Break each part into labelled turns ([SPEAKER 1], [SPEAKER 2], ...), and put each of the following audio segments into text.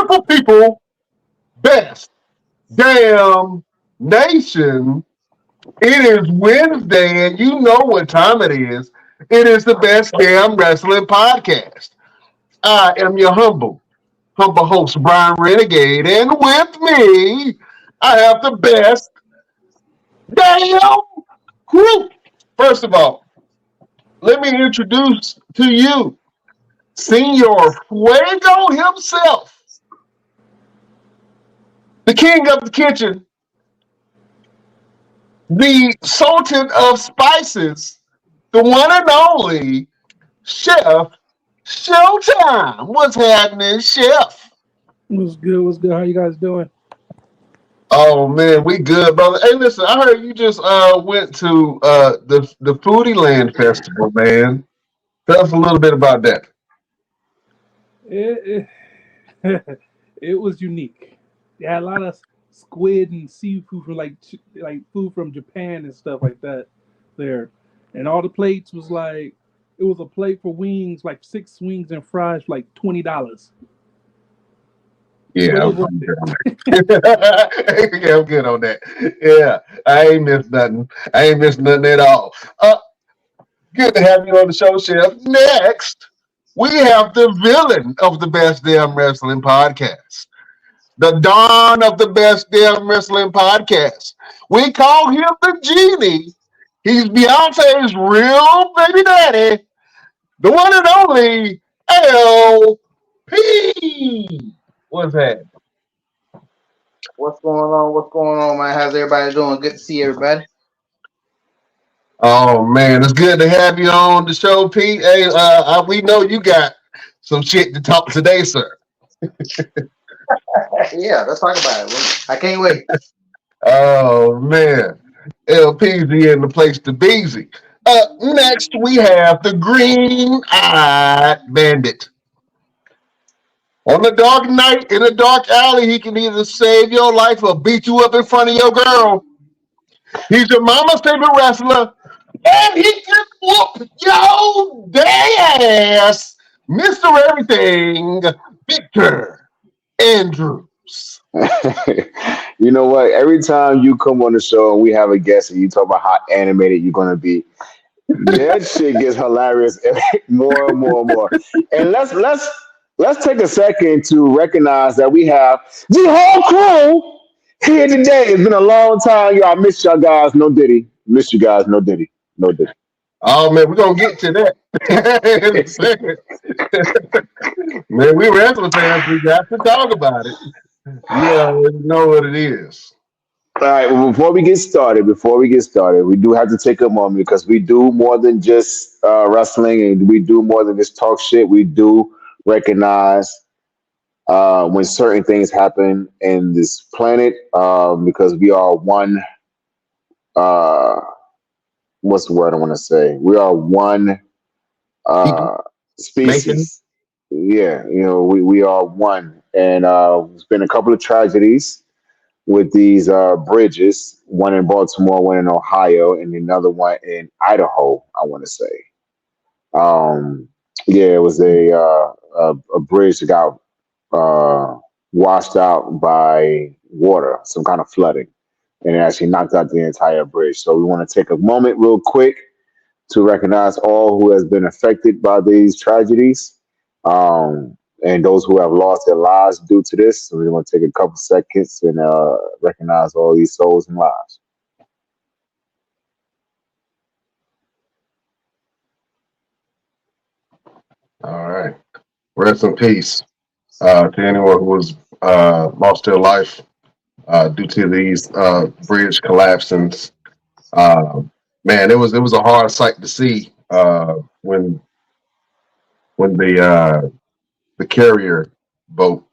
[SPEAKER 1] beautiful people, best damn nation. It is Wednesday, and you know what time it is. It is the best damn wrestling podcast. I am your humble host, Brian Renegade, and with me, I have the best damn crew. First of all, let me introduce to you Senor Fuego himself, the king of the kitchen, the sultan of spices, the one and only Chef Showtime. What's happening, Chef?
[SPEAKER 2] What's good? What's good? How you guys doing?
[SPEAKER 1] Oh man, we good, brother. Hey, listen, I heard you just went to the Foodie Land Festival, man. Tell us a little bit about that.
[SPEAKER 2] It, it was unique. They had a lot of squid and seafood from like food from Japan and stuff like that there, and all the plates was like it was a plate for wings, like 6 wings and fries, for like $20. But
[SPEAKER 1] Yeah,
[SPEAKER 2] it
[SPEAKER 1] I'm
[SPEAKER 2] was worth
[SPEAKER 1] good on
[SPEAKER 2] it.
[SPEAKER 1] that. Yeah, I'm good on that. Yeah, I ain't missed nothing. I ain't missed nothing at all. Good to have you on the show, Chef. Next, we have the villain of the best damn wrestling podcast, the dawn of the best damn wrestling podcast. We call him the genie. He's Beyonce's real baby daddy, the one and only LP. What's that?
[SPEAKER 3] What's going on? What's going on, man? How's everybody doing? Good to see everybody.
[SPEAKER 1] Oh man, it's good to have you on the show, Pete. Hey, we know you got some shit to talk today, sir.
[SPEAKER 3] Yeah, let's talk about it. I can't wait.
[SPEAKER 1] Oh man, LPZ in the place to be. Next we have the green-eyed bandit. On a dark night in a dark alley, he can either save your life or beat you up in front of your girl. He's your mama's favorite wrestler, and he can whoop your day ass, Mr. Everything, Victor Andrews.
[SPEAKER 4] You know what? Every time you come on the show and we have a guest and you talk about how animated you're gonna be, that shit gets hilarious more and more and more. And let's take a second to recognize that we have the whole crew here today. It's been a long time, y'all. I miss y'all guys. No Diddy. Miss you guys. No Diddy. No Diddy.
[SPEAKER 1] Oh man, we're gonna get to that in a second. Man, we wrestling fans, we got to talk about it. You already know what it is.
[SPEAKER 4] All right. Well, before we get started, we do have to take a moment because we do more than just wrestling, and we do more than just talk shit. We do recognize when certain things happen in this planet because we are one. Uh, what's the word I want to say? We are one
[SPEAKER 1] People making
[SPEAKER 4] species. Yeah, we are one, and there's been a couple of tragedies with these bridges. One in Baltimore, one in Ohio, and another one in Idaho. I want to say. Um, yeah, it was a bridge that got washed out by water, some kind of flooding, and it actually knocked out the entire bridge. So we want to take a moment, real quick, to recognize all who has been affected by these tragedies, and those who have lost their lives due to this. So we want to take a couple seconds and recognize all these souls and lives.
[SPEAKER 1] all right. Rest in peace to anyone who was lost their life due to these bridge collapsings. Uh, Man, it was a hard sight to see when the carrier boat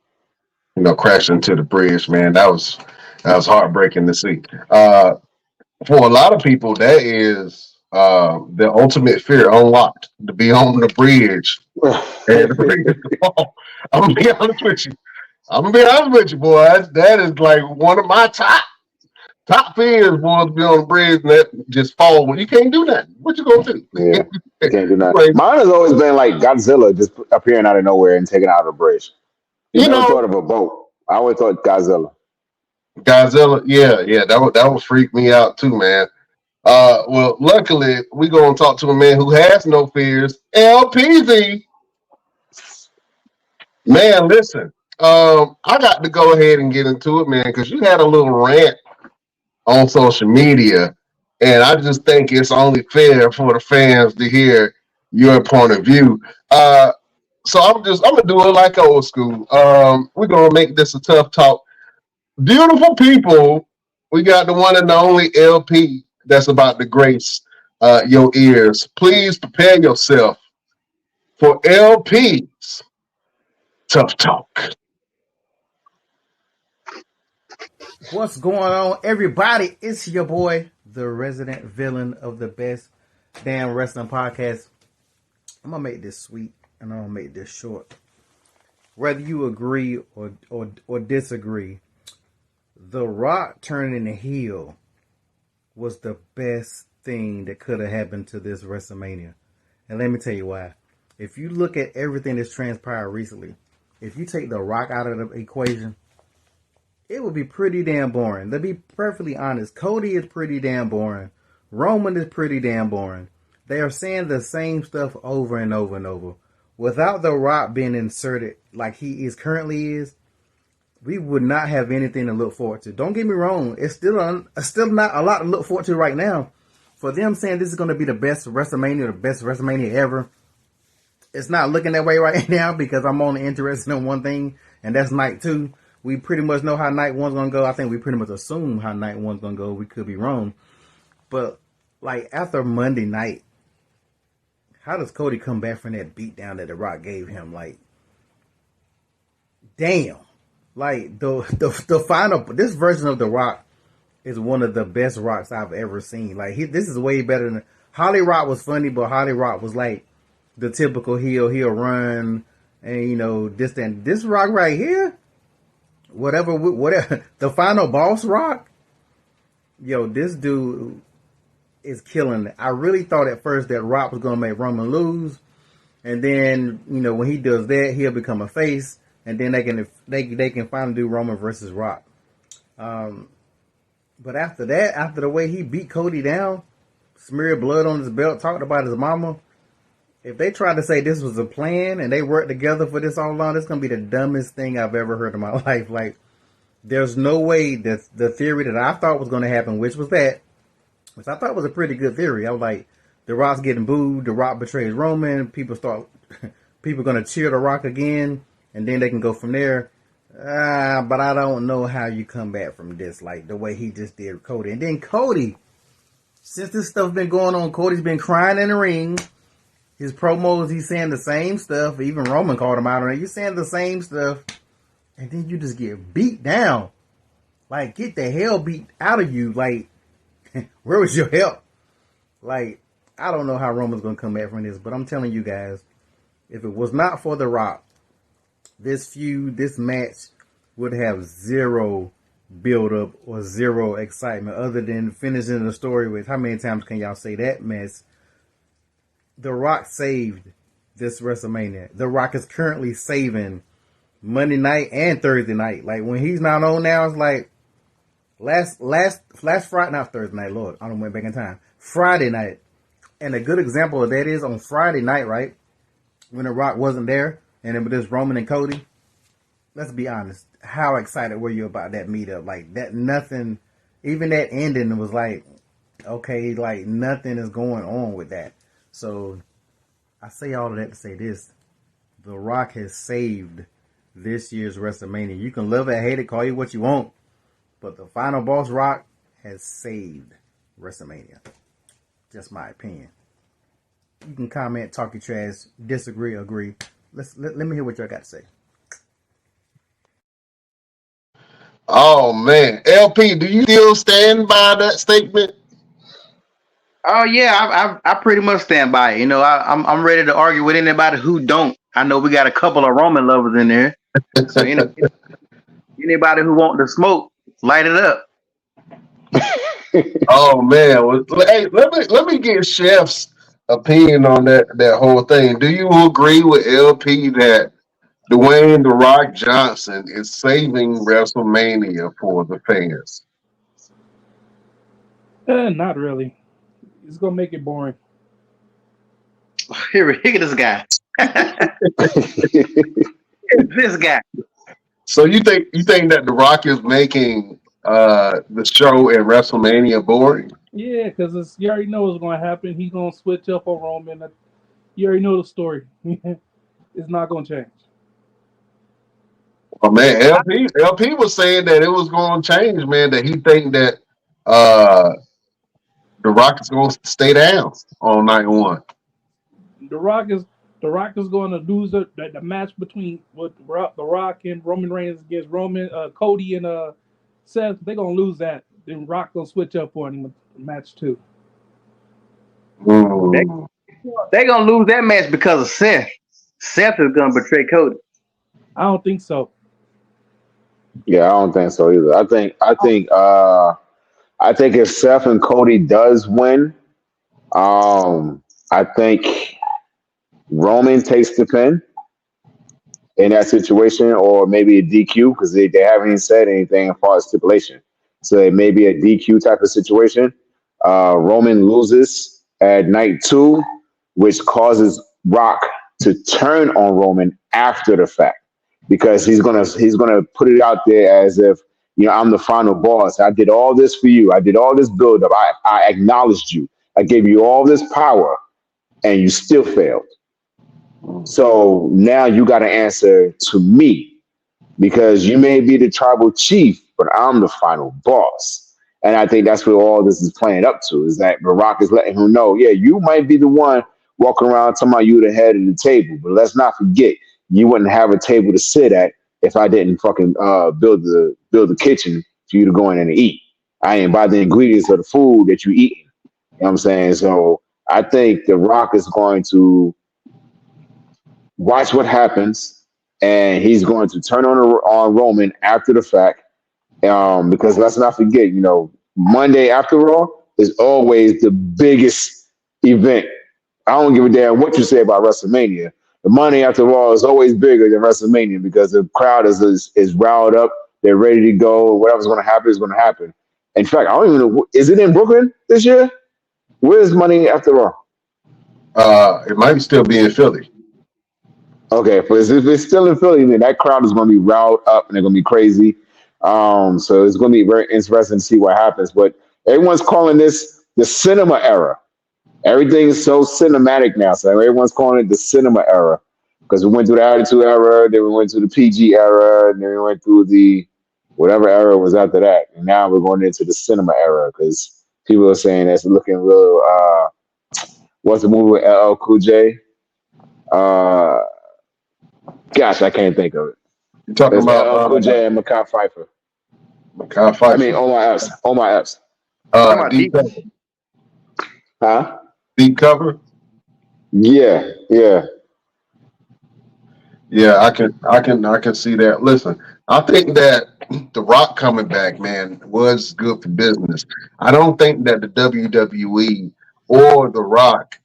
[SPEAKER 1] crashed into the bridge. Man, that was heartbreaking to see. For a lot of people, that is the ultimate fear unlocked to be on the bridge and the bridge to fall. I'm gonna be honest with you. I'm gonna be honest with you, boy. That is like one of my top fears, boy, to be on the bridge and that just fall when you can't do nothing. What you gonna do?
[SPEAKER 4] Yeah, you can't do that.
[SPEAKER 1] Like,
[SPEAKER 4] Mine has always been like Godzilla just appearing out of nowhere and taking out a bridge.
[SPEAKER 1] You
[SPEAKER 4] Never
[SPEAKER 1] know,
[SPEAKER 4] thought of a boat. I always thought Godzilla.
[SPEAKER 1] Godzilla, yeah, that would freak me out too, man. Well, luckily we gonna talk to a man who has no fears. LPZ, man, listen. I got to go ahead and get into it, man, because you had a little rant on social media, and I just think it's only fair for the fans to hear your point of view. So I'm gonna do it like old school. We're gonna make this a tough talk. Beautiful people, we got the one and the only LP that's about to grace your ears. Please prepare yourself for LP's tough talk.
[SPEAKER 5] What's going on, everybody? It's your boy, the resident villain of the best damn wrestling podcast. I'm gonna make this sweet and I'm gonna make this short. Whether you agree or disagree, The Rock turning the heel was the best thing that could have happened to this WrestleMania. And let me tell you why. If you look at everything that's transpired recently, if you take The Rock out of the equation, it would be pretty damn boring. To be perfectly honest, Cody is pretty damn boring. Roman is pretty damn boring. They are saying the same stuff over and over and over. Without The Rock being inserted like he is currently is, we would not have anything to look forward to. Don't get me wrong. It's still not a lot to look forward to right now. For them saying this is going to be the best WrestleMania ever, it's not looking that way right now because I'm only interested in one thing, and that's night 2. We pretty much know how night 1's going to go. I think we pretty much assume how night 1's going to go. We could be wrong. But, like, after Monday night, how does Cody come back from that beatdown that The Rock gave him? Like, damn. Like, the final, this version of The Rock is one of the best Rocks I've ever seen. Like, this is way better than, Holly Rock was funny, but Holly Rock was like the typical heel. He'll run and, you know, this Rock right here, whatever, the final boss Rock, yo, this dude is killing it. I really thought at first that Rock was going to make Roman lose. And then, you know, when he does that, he'll become a face. And then they can finally do Roman versus Rock. But after that, after the way he beat Cody down, smeared blood on his belt, talked about his mama, if they tried to say this was a plan and they worked together for this all along, it's going to be the dumbest thing I've ever heard in my life. Like, there's no way that the theory that I thought was going to happen, which I thought was a pretty good theory. I was like, The Rock's getting booed, The Rock betrays Roman, people going to cheer The Rock again, and then they can go from there. But I don't know how you come back from this, like the way he just did Cody. And then Cody, since this stuff's been going on, Cody's been crying in the ring. His promos, he's saying the same stuff. Even Roman called him out on it. You're saying the same stuff. And then you just get beat down. Like, get the hell beat out of you. Like, where was your help? Like, I don't know how Roman's going to come back from this. But I'm telling you guys, if it was not for The Rock, this feud, this match would have zero build up or zero excitement other than finishing the story with, how many times can y'all say that mess? The Rock saved this WrestleMania. The Rock is currently saving Monday night and Thursday night. Like, when he's not on now, it's like last Friday, not Thursday night, Lord, I don't went back in time. Friday night. And a good example of that is on Friday night, right? When The Rock wasn't there and it was just Roman and Cody. Let's be honest. How excited were you about that meetup? Like, that nothing, even that ending was like, okay, like nothing is going on with that. So I say all of that to say this. The Rock has saved this year's WrestleMania. You can love it, hate it, call it what you want. But the final boss Rock has saved WrestleMania. Just my opinion. You can comment, talk your trash, disagree, agree. Let me hear what y'all got to say.
[SPEAKER 1] Oh man, LP, do you still stand by that statement?
[SPEAKER 3] Oh yeah, I pretty much stand by it. You know, I'm ready to argue with anybody who don't. I know we got a couple of Roman lovers in there, so anybody who want the smoke, light it up.
[SPEAKER 1] Oh man, well, hey, let me get Chef's opinion on that whole thing. Do you agree with LP that Dwayne The Rock Johnson is saving WrestleMania for the fans.
[SPEAKER 2] Not really. It's gonna make it boring.
[SPEAKER 3] Here, look at this guy. This guy.
[SPEAKER 1] So you think that The Rock is making the show at WrestleMania boring?
[SPEAKER 2] Yeah, because you already know what's gonna happen. He's gonna switch up on Roman. You already know the story. It's not gonna change.
[SPEAKER 1] Oh man, LP was saying that it was going to change, man. That he think that uh, The Rock is going to stay down on night one.
[SPEAKER 2] The Rock is the Rock is going to lose the match between the Rock and Roman Reigns against Cody and Seth. They're gonna lose that. Then Rock gonna switch up on him in match two.
[SPEAKER 3] They
[SPEAKER 1] Mm.
[SPEAKER 3] they gonna lose that match because of Seth. Seth is gonna betray Cody.
[SPEAKER 2] I don't think so.
[SPEAKER 4] Yeah, I don't think so either. I think if Seth and Cody does win, I think Roman takes the pin in that situation, or maybe a DQ because they haven't even said anything as far as stipulation. So it may be a DQ type of situation. Roman loses at night two, which causes Rock to turn on Roman after the fact because he's gonna put it out there as if I'm the final boss. I did all this for you. I did all this build up. I acknowledged you. I gave you all this power, and you still failed. So now you got to answer to me because you may be the tribal chief, but I'm the final boss. And I think that's what all this is playing up to is that Barack is letting him know, yeah, you might be the one walking around talking about you the head of the table, but let's not forget you wouldn't have a table to sit at if I didn't fucking build the kitchen for you to go in and eat. I ain't buy the ingredients of the food that you eating. You know what I'm saying? So I think The Rock is going to watch what happens, and he's going to turn on Roman after the fact. Because let's not forget, Monday after Raw is always the biggest event. I don't give a damn what you say about WrestleMania. The Monday after Raw is always bigger than WrestleMania because the crowd is riled up. They're ready to go. Whatever's going to happen is going to happen. In fact, I don't even know. Is it in Brooklyn this year? Where's Monday after Raw?
[SPEAKER 1] It might still be in Philly.
[SPEAKER 4] Okay, but if it's still in Philly, then that crowd is going to be riled up and they're going to be crazy. So it's going to be very interesting to see what happens. But everyone's calling this the cinema era. Everything is so cinematic now. So everyone's calling it the cinema era because we went through the Attitude era, then we went through the PG era, and then we went through the whatever era was after that. And now we're going into the cinema era because people are saying it's looking real. What's the movie with LL Cool J? Uh, Gosh, I can't think of it.
[SPEAKER 1] You're talking
[SPEAKER 4] There's
[SPEAKER 1] about
[SPEAKER 4] LL Cool J and Makai Pfeiffer.
[SPEAKER 1] Makai
[SPEAKER 4] I mean,
[SPEAKER 1] Pfeiffer,
[SPEAKER 4] Omar Epps. Omar Epps.
[SPEAKER 3] Talking about
[SPEAKER 1] deep
[SPEAKER 3] deep.
[SPEAKER 1] cover,
[SPEAKER 4] Huh?
[SPEAKER 1] deep cover.
[SPEAKER 4] Yeah, yeah.
[SPEAKER 1] Yeah, I can see that. Listen, I think that The Rock coming back, man, was good for business. I don't think that the WWE or The Rock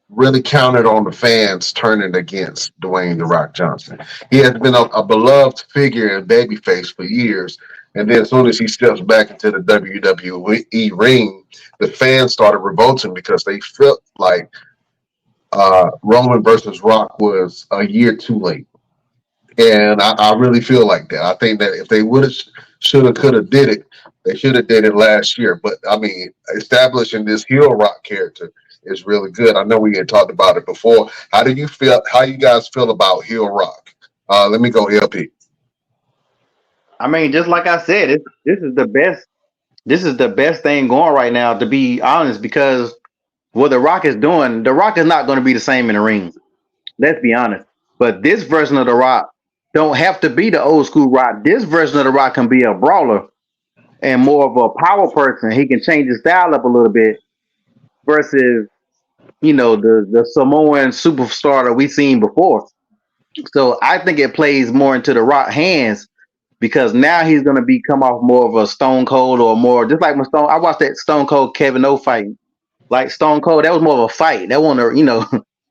[SPEAKER 1] really counted on the fans turning against Dwayne The Rock Johnson. He has been a beloved figure and babyface for years. And then as soon as he steps back into the WWE ring, the fans started revolting because they felt like Roman versus Rock was a year too late. And I really feel like that. I think that if they would have, should have, could have did it, they should have did it last year. But I mean, establishing this heel rock character is really good. I know we had talked about it before. How do you feel? How you guys feel about heel rock? Let me go LP.
[SPEAKER 3] I mean, just like I said, this is the best. This is the best thing going right now, to be honest, because what The Rock is doing, The Rock is not going to be the same in the ring. Let's be honest. But this version of The Rock don't have to be the old school Rock. This version of The Rock can be a brawler and more of a power person. He can change his style up a little bit versus the Samoan superstar that we seen before. So I think it plays more into The Rock hands because now he's gonna come off more of a Stone Cold or more just like when Stone. I watched that Stone Cold Kevin O fight. Like Stone Cold, that was more of a fight. That wasn't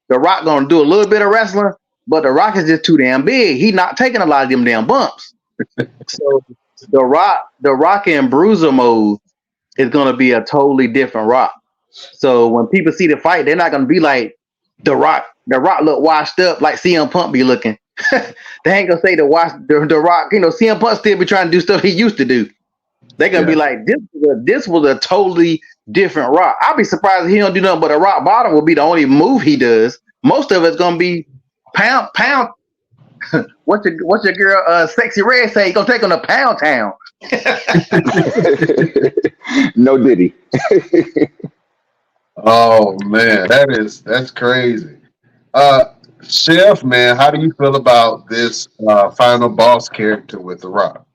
[SPEAKER 3] The Rock gonna do a little bit of wrestling, but The Rock is just too damn big. He not taking a lot of them damn bumps. So the Rock in bruiser mode is gonna be a totally different Rock. So when people see the fight, they're not gonna be like the Rock. The Rock look washed up like CM Punk be looking. They ain't gonna say the Rock. CM Punk still be trying to do stuff he used to do. They're gonna be
[SPEAKER 1] Yeah.
[SPEAKER 3] like, this was a totally different Rock. I'll be surprised if he don't do nothing but a rock bottom will be the only move he does. Most of it's gonna be pound. What's your girl Sexy Red say? He gonna take him to Pound Town.
[SPEAKER 4] No Diddy.
[SPEAKER 1] Oh man, that's crazy. Chef, man, how do you feel about this final boss character with The Rock?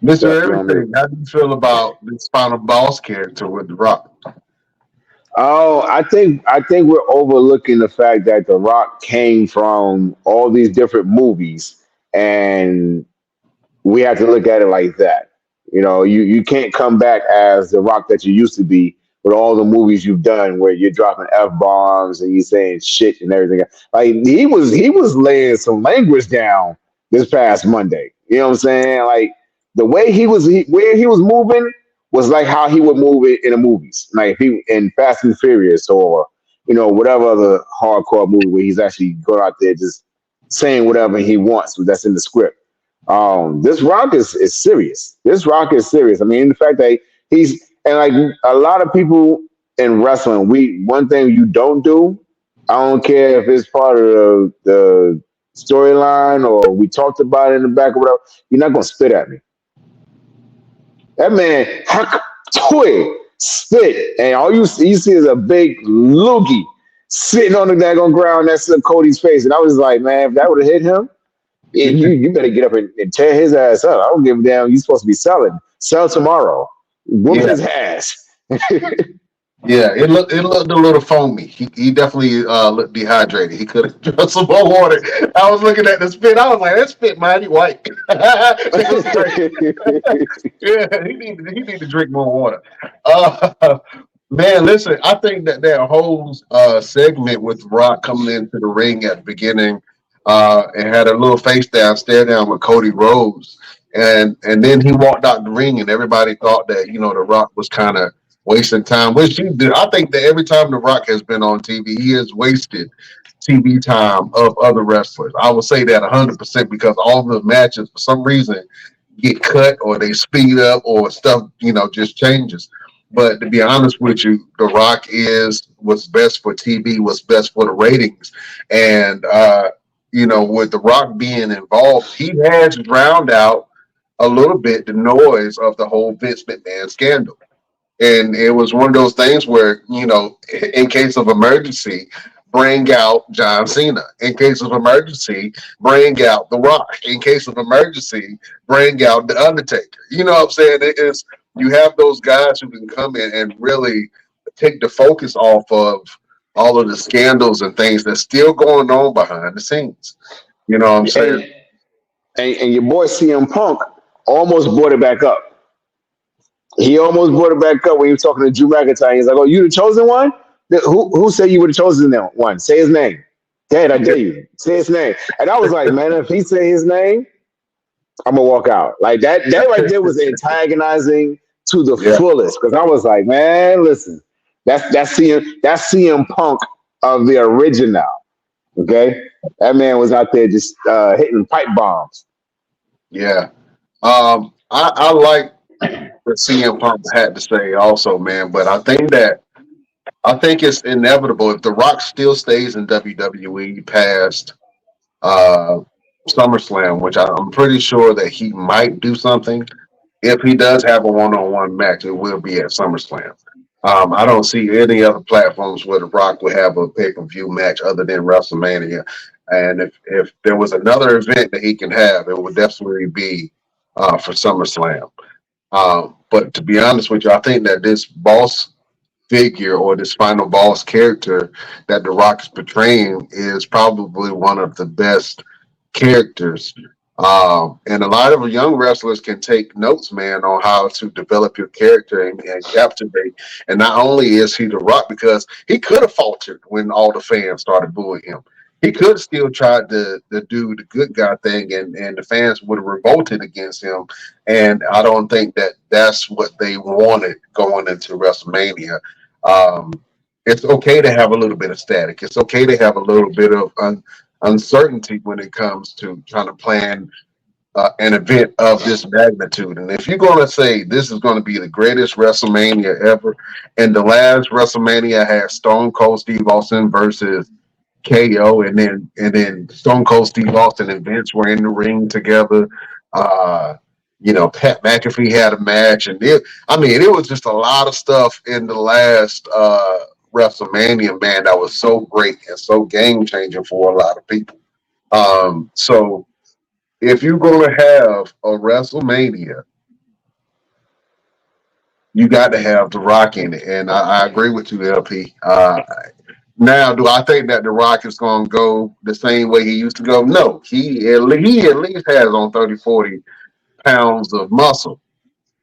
[SPEAKER 1] Mr.
[SPEAKER 4] Chef, you on mute.
[SPEAKER 1] Everything, how do you feel about this final boss character with The Rock?
[SPEAKER 4] Oh, I think we're overlooking the fact that The Rock came from all these different movies, and we have to look at it like that. You can't come back as the Rock that you used to be with all the movies you've done where you're dropping f bombs and you saying shit and everything. Like he was laying some language down this past Monday. You know what I'm saying? Like the way where he was moving was like how he would move it in the movies, like if he in Fast and Furious or whatever other hardcore movie where he's actually going out there just saying whatever he wants that's in the script. This Rock is serious. This Rock is serious. I mean, the fact that he's and like a lot of people in wrestling, one thing you don't do. I don't care if it's part of the storyline or we talked about it in the back or whatever. You're not gonna spit at me. That man, toy spit, and all you see is a big loogie sitting on the daggone ground next to Cody's face, and I was like, man, if that would have hit him. Yeah, you better get up and tear his ass up. I don't give a damn. You supposed to be selling. Sell tomorrow. Whoop
[SPEAKER 1] Yeah,
[SPEAKER 4] his ass.
[SPEAKER 1] yeah, it looked a little foamy. He definitely looked dehydrated. He could have drunk some more water. I was looking at the spit. I was like, that spit mighty white. It was crazy. Yeah, he need to drink more water. Uh, Man, listen, I think that whole segment with Rock coming into the ring at the beginning and had a little face down, stare down with Cody Rhodes, and then he walked out the ring, and everybody thought that the Rock was kind of wasting time, which he did. I think that every time the Rock has been on TV, he has wasted TV time of other wrestlers. I would say that 100% because all the matches, for some reason, get cut or they speed up or stuff, just changes. But to be honest with you, The Rock is what's best for TV, what's best for the ratings. And, with The Rock being involved, he has drowned out a little bit the noise of the whole Vince McMahon scandal. And it was one of those things where, in case of emergency, bring out John Cena. In case of emergency, bring out The Rock. In case of emergency, bring out The Undertaker. You know what I'm saying? You have those guys who can come in and really take the focus off of all of the scandals and things that's still going on behind the scenes. You know what I'm saying?
[SPEAKER 4] and, and your boy CM Punk almost brought it back up. He almost brought it back up when he was talking to Drew McIntyre. He's like, "Oh, you the chosen one? Who said you were the chosen one? Say his name." Dad, I dare you. Say his name. And I was like, man, if he say his name, I'm gonna walk out. Like that right there was antagonizing to the
[SPEAKER 1] Yeah.
[SPEAKER 4] fullest. Because I was like, man, listen, that's CM Punk of the original. Okay, that man was out there just hitting pipe bombs.
[SPEAKER 1] Yeah. I like what CM Punk had to say also, man, but I think it's inevitable if The Rock still stays in WWE past uh, SummerSlam, which I'm pretty sure that he might do something. If he does have a one-on-one match, it will be at SummerSlam. I don't see any other platforms where The Rock would have a pay-per-view match other than WrestleMania. And if there was another event that he can have, it would definitely be for SummerSlam. But to be honest with you, I think that this boss figure or this final boss character that The Rock is portraying is probably one of the best characters And a lot of young wrestlers can take notes, man, on how to develop your character and captivate. And not only is he the Rock, because he could have faltered when all the fans started booing him. He could still try to do the good guy thing, and the fans would have revolted against him. And I don't think that that's what they wanted going into WrestleMania. Um, it's okay to have a little bit of static. It's okay to have a little bit of uncertainty when it comes to trying to plan an event of this magnitude. And if you're going to say this is going to be the greatest WrestleMania ever, and the last WrestleMania had Stone Cold Steve Austin versus KO, and then Stone Cold Steve Austin and Vince were in the ring together. Uh, Pat McAfee had a match, and it was just a lot of stuff in the last WrestleMania, man, that was so great and so game changing for a lot of people. So if you're going to have a WrestleMania, you got to have The Rock in it, and I agree with you, LP. Now, do I think that The Rock is going to go the same way he used to go? No, he at least has on 30, 40 pounds of muscle.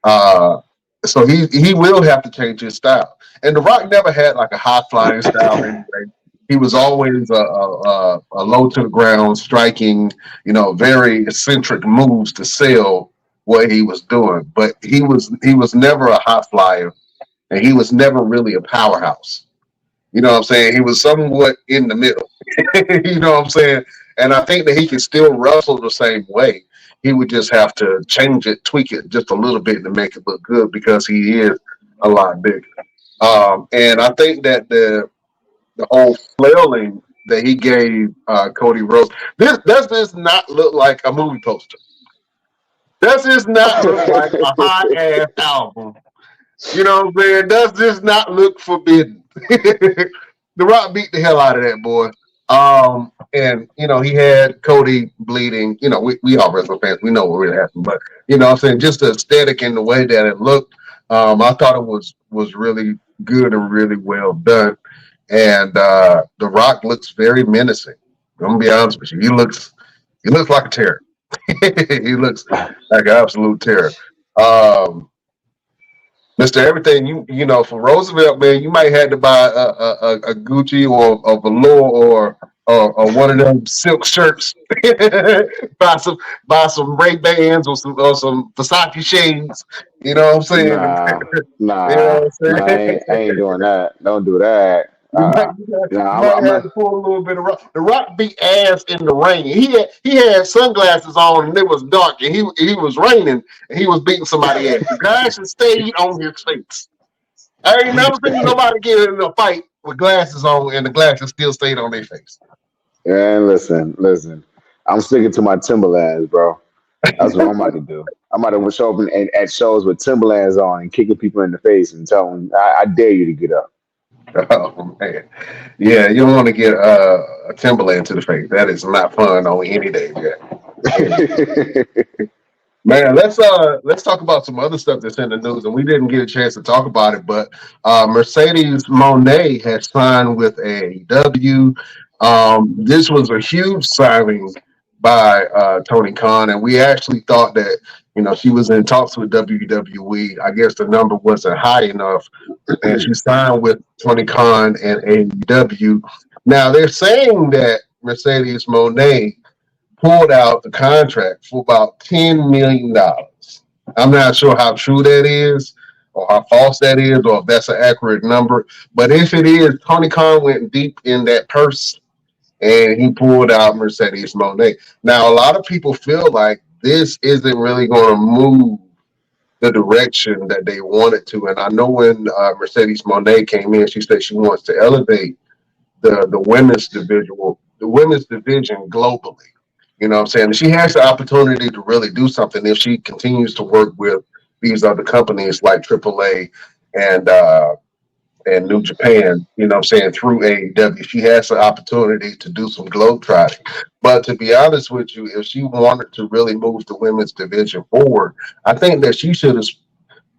[SPEAKER 1] Uh, so he will have to change his style. And The Rock never had like a high flying style anyway. He was always a low to the ground, striking, very eccentric moves to sell what he was doing. But he was never a high flyer, and he was never really a powerhouse. You know what I'm saying? He was somewhat in the middle. You know what I'm saying? And I think that he can still wrestle the same way. He would just have to change it, tweak it just a little bit to make it look good because he is a lot bigger. And I think that the whole flailing that he gave Cody Rhodes, this does not look like a movie poster. Does this not look like a hot ass album? You know what I'm saying? Does this not look forbidden? The Rock beat the hell out of that boy. And he had Cody bleeding. We all wrestling fans, we know what really happened. But I'm saying just the aesthetic and the way that it looked, I thought it was really good and really well done. And The Rock looks very menacing. I'm gonna be honest with you. He looks like a terror. He looks like an absolute terror. Um, Mr. Everything, for Roosevelt, man, you might have to buy a Gucci or a velour or one of them silk shirts. buy some buy some Ray Bans or some Versace shades. You know what I'm saying?
[SPEAKER 4] Nah,
[SPEAKER 1] You know
[SPEAKER 4] nah,
[SPEAKER 1] what I'm
[SPEAKER 4] nah.
[SPEAKER 1] saying?
[SPEAKER 4] I ain't doing that. Don't do that.
[SPEAKER 1] You might, you might,
[SPEAKER 4] You know,
[SPEAKER 1] you
[SPEAKER 4] I'm,
[SPEAKER 1] might
[SPEAKER 4] I'm
[SPEAKER 1] have
[SPEAKER 4] a,
[SPEAKER 1] to pull a little bit of Rock. The Rock beat ass in the rain. He had sunglasses on and it was dark and he was raining and he was beating somebody ass. The glasses stayed on his face. I ain't never seen nobody get in a fight with glasses on and the glasses still stayed on their face.
[SPEAKER 4] and listen. I'm sticking to my Timberlands, bro. That's what I'm about to do. I'm about to show up at shows with Timberlands on and kicking people in the face and telling them, I dare you to get up.
[SPEAKER 1] Oh man, yeah, you don't want to get a Timberland to the face. That is not fun on any day. Yeah. Man, let's talk about some other stuff that's in the news, and we didn't get a chance to talk about it. But Mercedes Monet has signed with AEW. This was a huge signing by Tony Khan, and we actually thought that she was in talks with WWE. I guess the number wasn't high enough, and she signed with Tony Khan and AEW. Now they're saying that Mercedes Monet pulled out the contract for about $10 million. I'm not sure how true that is, or how false that is, or if that's an accurate number. But if it is, Tony Khan went deep in that purse and he pulled out Mercedes Monet. Now, a lot of people feel like this isn't really going to move the direction that they wanted to. And I know when Mercedes Monet came in, she said she wants to elevate the women's division globally. You know what I'm saying? She has the opportunity to really do something if she continues to work with these other companies like AAA and New Japan, what I'm saying, through AEW. She has the opportunity to do some globe trotting. But to be honest with you, if she wanted to really move the women's division forward, I think that she should have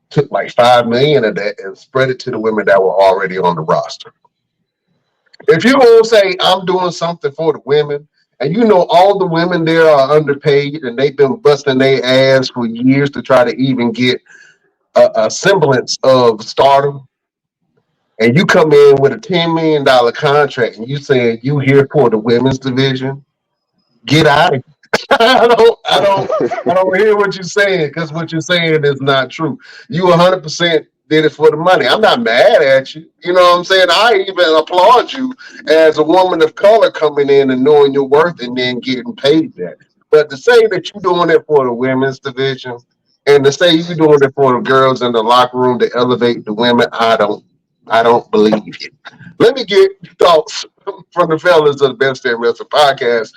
[SPEAKER 1] took like 5 million of that and spread it to the women that were already on the roster. If you're gonna say I'm doing something for the women and you know all the women there are underpaid, and they've been busting their ass for years to try to even get a semblance of stardom, and you come in with a $10 million contract, and you saying you here for the women's division, get out of here. I don't hear what you're saying because what you're saying is not true. You 100% did it for the money. I'm not mad at you. You know what I'm saying? I even applaud you as a woman of color coming in and knowing your worth and then getting paid that. But to say that you're doing it for the women's division and to say you're doing it for the girls in the locker room to elevate the women, I don't believe you. Let me get thoughts from the fellas of the Best Damn Wrestling Podcast.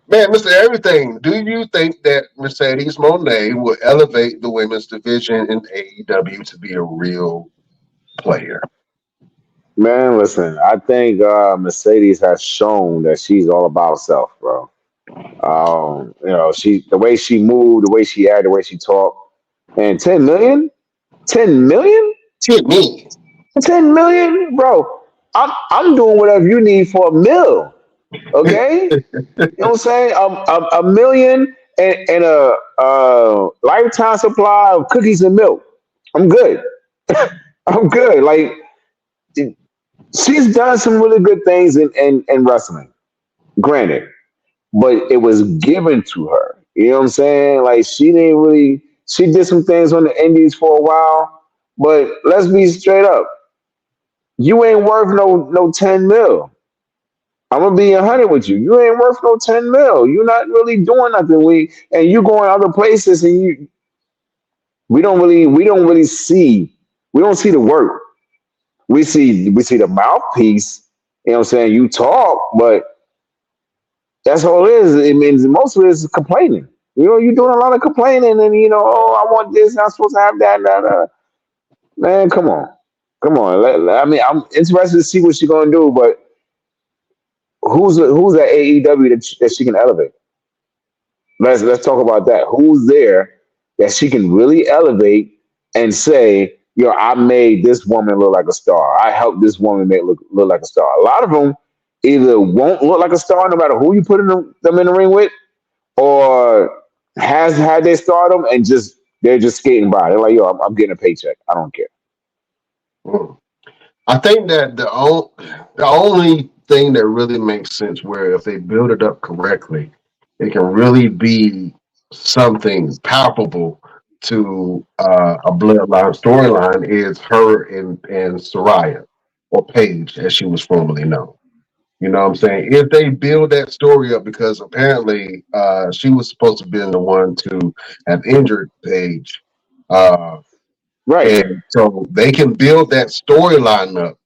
[SPEAKER 1] Man, Mr. Everything, do you think that Mercedes Monet will elevate the women's division in AEW to be a real player?
[SPEAKER 4] Man, listen, I think Mercedes has shown that she's all about self, bro. She the way she moved, the way she acted, the way she talked, and 10 million, 10 million,
[SPEAKER 1] Shit, me.
[SPEAKER 4] 10 million, bro. I'm doing whatever you need for a mill. Okay, you know what I'm saying? A million and a lifetime supply of cookies and milk. I'm good. I'm good. Like she's done some really good things in wrestling. Granted, but it was given to her. You know what I'm saying? Like she didn't really. She did some things on the Indies for a while, but let's be straight up. You ain't worth no 10 mil. I'm gonna be 100 with you. You ain't worth no 10 mil. You're not really doing nothing. And you going other places, and we don't really see we don't see the work. We see the mouthpiece. You know what I'm saying? You talk, but that's all it is. It means most of it is complaining. You're doing a lot of complaining, and oh, I want this, I'm supposed to have that, Man, come on, come on. I mean, I'm interested to see what she's gonna do, but who's at AEW that she can elevate? Let's talk about that. Who's there that she can really elevate and say, I made this woman look like a star. I helped this woman make look like a star. A lot of them either won't look like a star no matter who you put them in the ring with, or has had their stardom and they're just skating by. They're like, I'm getting a paycheck. I don't care.
[SPEAKER 1] Mm. I think that the only thing that really makes sense where if they build it up correctly, it can really be something palpable to a bloodline storyline is her and Soraya or Paige as she was formerly known. You know what I'm saying? If they build that story up, because apparently she was supposed to be the one to have injured Paige. Uh,
[SPEAKER 4] Right.
[SPEAKER 1] and so they can build that storyline up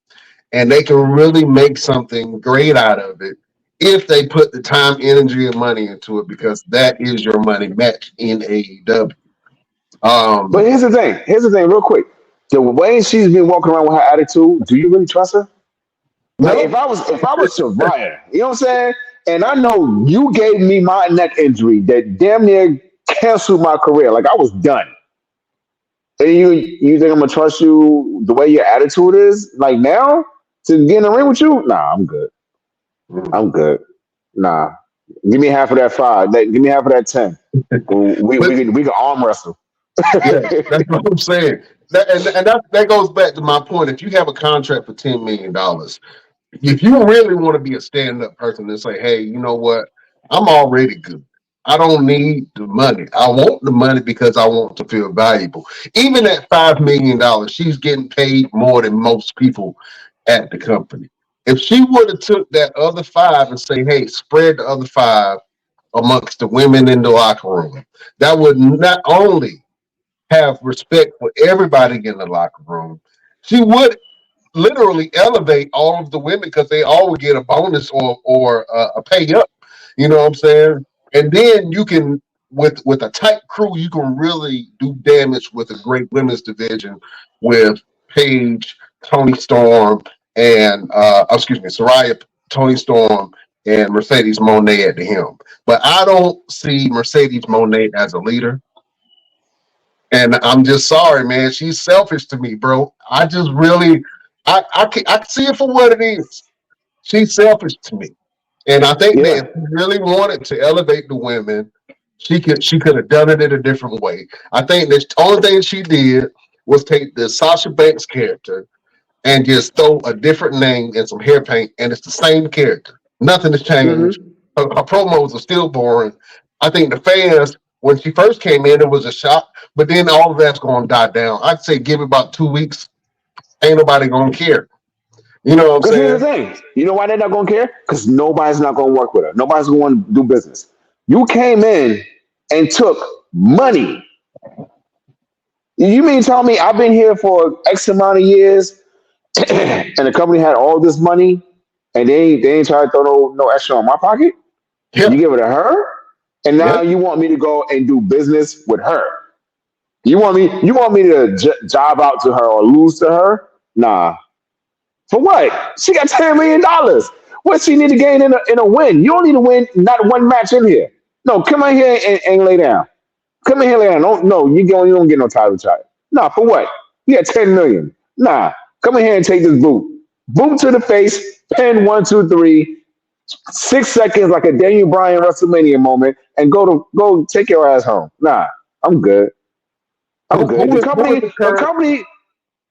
[SPEAKER 1] and they can really make something great out of it if they put the time, energy, and money into it, because that is your money match in AEW.
[SPEAKER 4] But
[SPEAKER 1] Um,
[SPEAKER 4] here's the thing. Here's the thing, real quick. The way she's been walking around with her attitude, do you really trust her? Like
[SPEAKER 1] no,
[SPEAKER 4] if I was Soraya, you know what I'm saying? And I know you gave me my neck injury that damn near canceled my career. Like I was done. And you think I'm gonna trust you the way your attitude is? Like now to get in the ring with you? Nah, I'm good. I'm good. Nah. Give me half of that five. Give me half of that 10. We
[SPEAKER 1] but
[SPEAKER 4] we can we can arm wrestle.
[SPEAKER 1] yeah, that's what I'm saying. That goes back to my point. If you have a contract for $10 million, if you really want to be a stand-up person and say, hey, you know what? I'm already good. I don't need the money. I want the money because I want to feel valuable. Even at $5 million, she's getting paid more than most people at the company. If she would have took that other five and say, hey, spread the other five amongst the women in the locker room, that would not only have respect for everybody in the locker room, she would literally elevate all of the women because they all would get a bonus or a pay up. You know what I'm saying? And then you can with a tight crew, you can really do damage with a great women's division with Paige, Tony Storm, and excuse me, Soraya, Tony Storm, and Mercedes Monet at the helm. But I don't see Mercedes Monet as a leader. And I'm just sorry, man. She's selfish to me, bro. I just really, I see it for what it is. She's selfish to me, And I think that
[SPEAKER 4] Yeah.
[SPEAKER 1] if she really wanted to elevate the women, she could have done it in a different way. I think the only thing she did was take the Sasha Banks character and just throw a different name and some hair paint, and it's the same character. Nothing has changed.
[SPEAKER 4] Hmm.
[SPEAKER 1] Her promos are still boring. I think the fans, when she first came in, it was a shock, but then all of that's going to die down. I'd say give it about 2 weeks. Ain't nobody going to care. You know what I'm
[SPEAKER 4] Because here's the
[SPEAKER 1] saying?
[SPEAKER 4] thing. You know why they're not going to care? Because nobody's not going to work with her. Nobody's going to do business. You came in and took money. You mean tell me I've been here for X amount of years and the company had all this money and they ain't try to throw no extra on my pocket? You
[SPEAKER 1] Yeah,
[SPEAKER 4] give it to her, and
[SPEAKER 1] yeah.
[SPEAKER 4] now you want me to go and do business with her. You want me to job out to her or lose to her? Nah. For what? She got $10 million. What she need to gain in a win? You don't need to win not one match in here. No, come in here and lay down. Come in here, lay down. Don't no, you don't get no title shot. Nah, for what? You got 10 million. Nah, come in here and take this boot. Boot to the face, pin 1, 2, 3, 6 seconds like a Daniel Bryan WrestleMania moment, and go take your ass home. Nah, I'm good. I'm
[SPEAKER 1] Who,
[SPEAKER 4] good.
[SPEAKER 1] who
[SPEAKER 4] The
[SPEAKER 1] is who is
[SPEAKER 4] company,
[SPEAKER 1] the
[SPEAKER 4] the
[SPEAKER 1] current
[SPEAKER 4] company,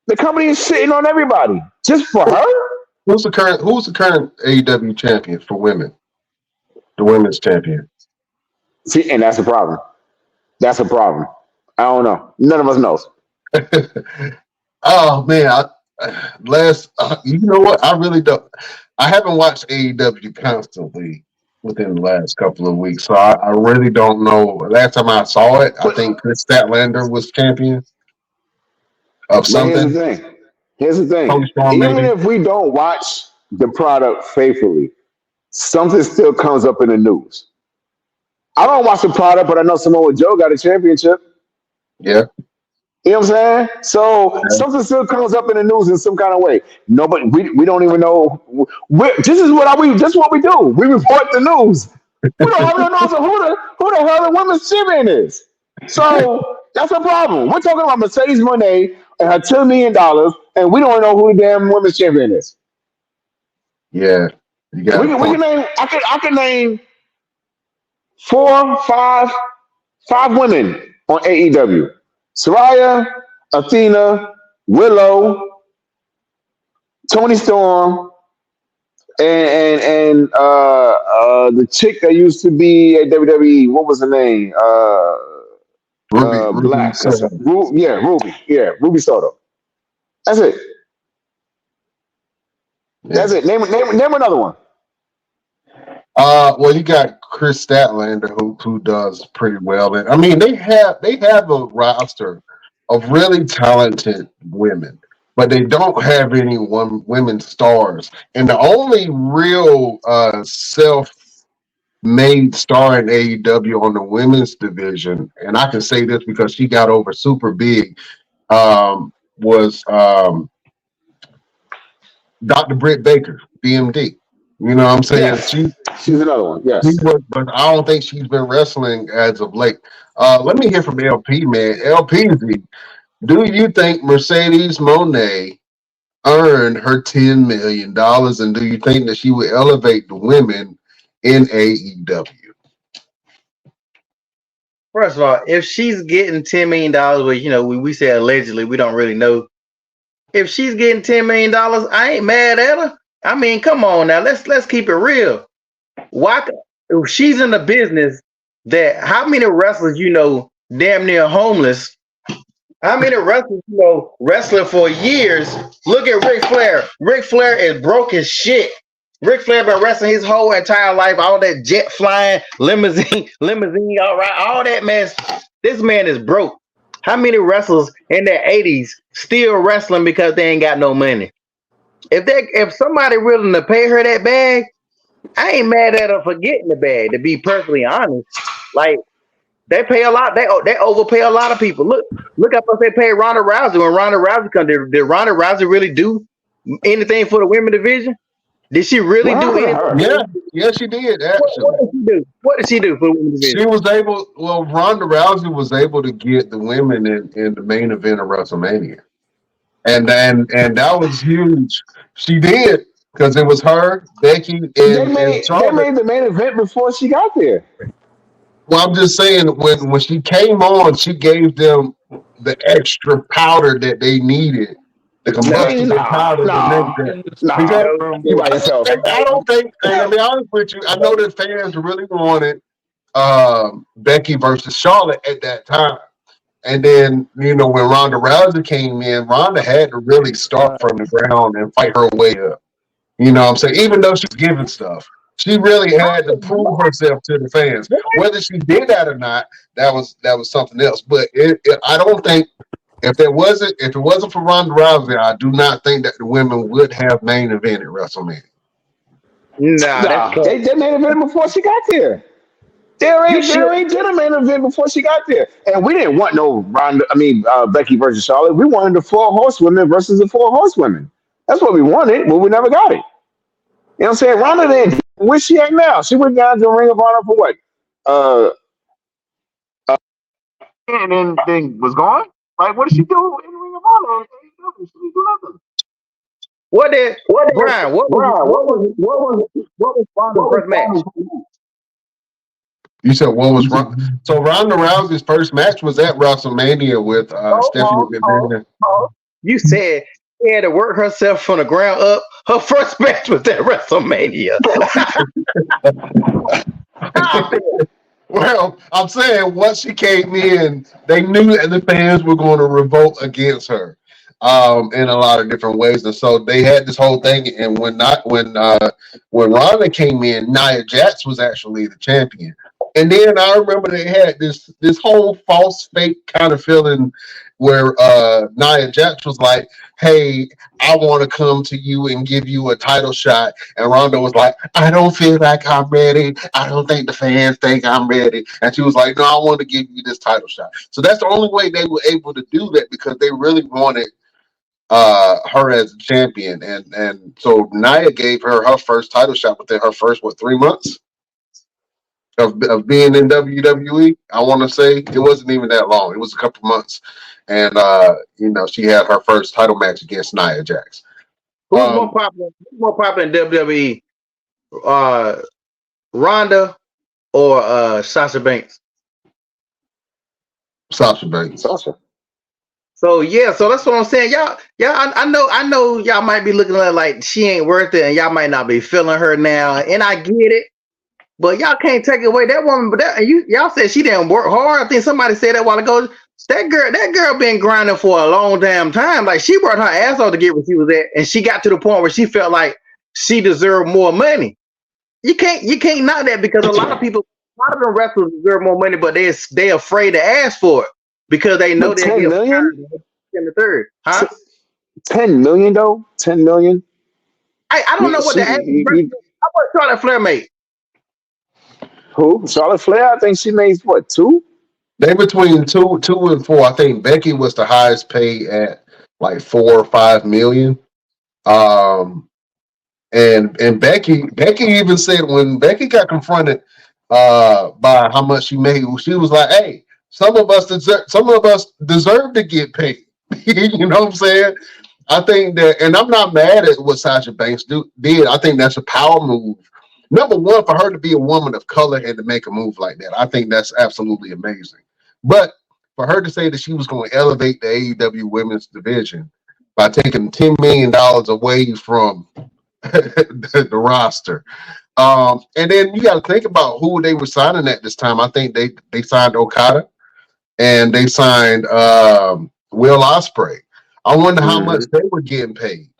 [SPEAKER 4] the company is sitting on everybody just for her.
[SPEAKER 1] who's the current AEW champion for women? The women's champion.
[SPEAKER 4] See, and that's a problem. That's a problem. I don't know. None of us knows.
[SPEAKER 1] Oh man, last you know what? I really don't. I haven't watched AEW constantly within the last couple of weeks, so I really don't know. Last time I saw it, I
[SPEAKER 4] But
[SPEAKER 1] think Chris Statlander was champion of
[SPEAKER 4] but here's the
[SPEAKER 1] something.
[SPEAKER 4] thing. Here's the thing.
[SPEAKER 1] Tony Storm,
[SPEAKER 4] Even
[SPEAKER 1] maybe.
[SPEAKER 4] if we don't watch the product faithfully, something still comes up in the news. I don't watch the product, but I know Samoa Joe got a championship.
[SPEAKER 1] Yeah.
[SPEAKER 4] You know what I'm saying? So something still comes up in the news in some kind of way. Nobody, we don't even know. This is what we do. We report the news. We don't have no knowledge of who the hell the women's champion is. So that's a problem. We're talking about Mercedes Monet and her $2 million, and we don't know who the damn women's champion is.
[SPEAKER 1] Yeah, you got a
[SPEAKER 4] We can
[SPEAKER 1] point.
[SPEAKER 4] name. I can name four, five women on AEW. Soraya, Athena, Willow, Tony Storm, and the chick that used to be at WWE. What was her name?
[SPEAKER 1] Ruby
[SPEAKER 4] Black.
[SPEAKER 1] Soho.
[SPEAKER 4] Yeah, Ruby. Yeah, Ruby Soto. That's it.
[SPEAKER 1] Yeah.
[SPEAKER 4] That's it. Name another one.
[SPEAKER 1] Well, you got Chris Statlander who does pretty well, and I mean they have a roster of really talented women, but they don't have any women stars. And the only real self-made star in AEW on the women's division, and I can say this because she got over super big, was Dr. Britt Baker, BMD. You know what I'm saying?
[SPEAKER 4] Yes, she's another one.
[SPEAKER 1] He
[SPEAKER 4] Yes.
[SPEAKER 1] was, but I don't think she's been wrestling as of late. Let me hear from LP, man. LPZ, do you think Mercedes Monet earned her $10 million, and do you think that she would elevate the women in AEW?
[SPEAKER 3] First of all, if she's getting $10 million, well, we say allegedly, we don't really know. If she's getting $10 million, I ain't mad at her. I mean, come on now, let's keep it real. Why? If she's in the business, that how many wrestlers damn near homeless? How many wrestlers wrestling for years? Look at Ric Flair. Ric Flair is broke as shit. Ric Flair been wrestling his whole entire life, all that jet flying, limousine, all that mess. This man is broke. How many wrestlers in their 80s still wrestling because they ain't got no money? If somebody willing to pay her that bag, I ain't mad at her for getting the bag. To be perfectly honest, like they pay a lot. They overpay a lot of people. Look how much they paid Ronda Rousey when Ronda Rousey come. Did Ronda Rousey really do anything for the women division? Did she really
[SPEAKER 4] What
[SPEAKER 3] do
[SPEAKER 4] happened to
[SPEAKER 3] anything?
[SPEAKER 4] her?
[SPEAKER 1] Yeah, yeah, she did
[SPEAKER 3] What
[SPEAKER 1] actually.
[SPEAKER 3] did she do? What did she do for the women
[SPEAKER 1] She
[SPEAKER 3] division?
[SPEAKER 1] was able. Well, Ronda Rousey was able to get the women in the main event of WrestleMania, and that was huge. She did. because it was her, Becky, and
[SPEAKER 4] They
[SPEAKER 1] Charlotte.
[SPEAKER 4] made the main event before she got there.
[SPEAKER 1] Well, I'm just saying when she came on, she gave them the extra powder that they needed, the
[SPEAKER 3] Nah,
[SPEAKER 1] combustible powder that makes that.
[SPEAKER 2] In this
[SPEAKER 4] Nah.
[SPEAKER 1] Because
[SPEAKER 3] no,
[SPEAKER 4] You
[SPEAKER 2] Rumble,
[SPEAKER 4] by yourself.
[SPEAKER 1] I don't think, and to be honest with you, I know that fans really wanted Becky versus Charlotte at that time. And then, when Ronda Rousey came in, Ronda had to really start
[SPEAKER 2] right?
[SPEAKER 1] from the ground and fight her way up. You know what I'm saying? Even though she's giving stuff, she really had to prove herself to the fans. Whether she did that or not, that was something else. But I don't think if it wasn't for Ronda Rousey, I do not think that the women would have main event at WrestleMania.
[SPEAKER 3] nah, that's
[SPEAKER 4] Nah.
[SPEAKER 3] cap.
[SPEAKER 4] They made an event before she got there.
[SPEAKER 3] You
[SPEAKER 4] They
[SPEAKER 3] should.
[SPEAKER 4] already did a main event before she got there. And we didn't want no Becky versus Charlotte. We wanted the four horsewomen versus the four horsewomen. That's what we wanted, but we never got it. You know what I'm saying? Ronda didn't. Where's she at now? She went down to the Ring of Honor for what? Uh, and then was gone. Like, what did she do in the Ring of Honor? She didn't do nothing.
[SPEAKER 3] What did
[SPEAKER 4] What is
[SPEAKER 3] Brian? What was
[SPEAKER 4] Brian?
[SPEAKER 3] what was what was Ronda's
[SPEAKER 4] What was
[SPEAKER 3] first match?
[SPEAKER 1] You said what was wrong? So Ronda Rousey's first match was at WrestleMania with
[SPEAKER 3] Oh,
[SPEAKER 1] Stephanie
[SPEAKER 3] oh, oh,
[SPEAKER 1] McMahon.
[SPEAKER 3] oh. You said she had to work herself from the ground up. Her first match was at WrestleMania. Stop it.
[SPEAKER 1] Well, I'm saying once she came in, they knew that the fans were going to revolt against her in a lot of different ways, and so they had this whole thing. And when Ronda came in, Nia Jax was actually the champion. And then I remember they had this whole false fake kind of feeling where Nia Jax was like, "Hey, I want to come to you and give you a title shot." And Ronda was like, "I don't feel like I'm ready. I don't think the fans think I'm ready." And she was like, "No, I want to give you this title shot." So that's the only way they were able to do that because they really wanted her as a champion. And so Nia gave her first title shot within her first 3 months of being in WWE. I want to say it wasn't even that long. It was a couple months. And she had her first title match against Nia Jax.
[SPEAKER 3] Who's more popular? Who's more popular in WWE? Uh, Ronda or Sasha Banks?
[SPEAKER 1] Sasha Banks.
[SPEAKER 4] Sasha.
[SPEAKER 3] So yeah, so that's what I'm saying. I know y'all might be looking at her like she ain't worth it, and y'all might not be feeling her now, and I get it. But y'all can't take away that woman. But y'all said she didn't work hard. I think somebody said that a while ago. That girl been grinding for a long damn time. Like she worked her ass off to get where she was at, and she got to the point where she felt like she deserved more money. You can't knock that because a lot of them wrestlers deserve more money, but they afraid to ask for it because they know
[SPEAKER 4] But
[SPEAKER 3] they'll
[SPEAKER 4] 10
[SPEAKER 3] get
[SPEAKER 4] million?
[SPEAKER 3] fired in the third. Huh?
[SPEAKER 4] 10 million though? 10 million?
[SPEAKER 3] I don't know what the average wrestler. How much Charlotte Flair made?
[SPEAKER 4] Who? Charlotte Flair? I think she made what, two?
[SPEAKER 1] They between two and four. I think Becky was the highest paid at like 4 or 5 million. Um, and Becky even said when Becky got confronted by how much she made, she was like, "Hey, some of us deserve to get paid." You know what I'm saying? I think that, and I'm not mad at what Sasha Banks did. I think that's a power move. Number one, for her to be a woman of color and to make a move like that, I think that's absolutely amazing. But for her to say that she was going to elevate the AEW women's division by taking $10 million away from the roster, and then you got to think about who they were signing at this time. I think they signed Okada and they signed Will Ospreay. I wonder how much
[SPEAKER 4] Mm-hmm.
[SPEAKER 1] they were getting paid,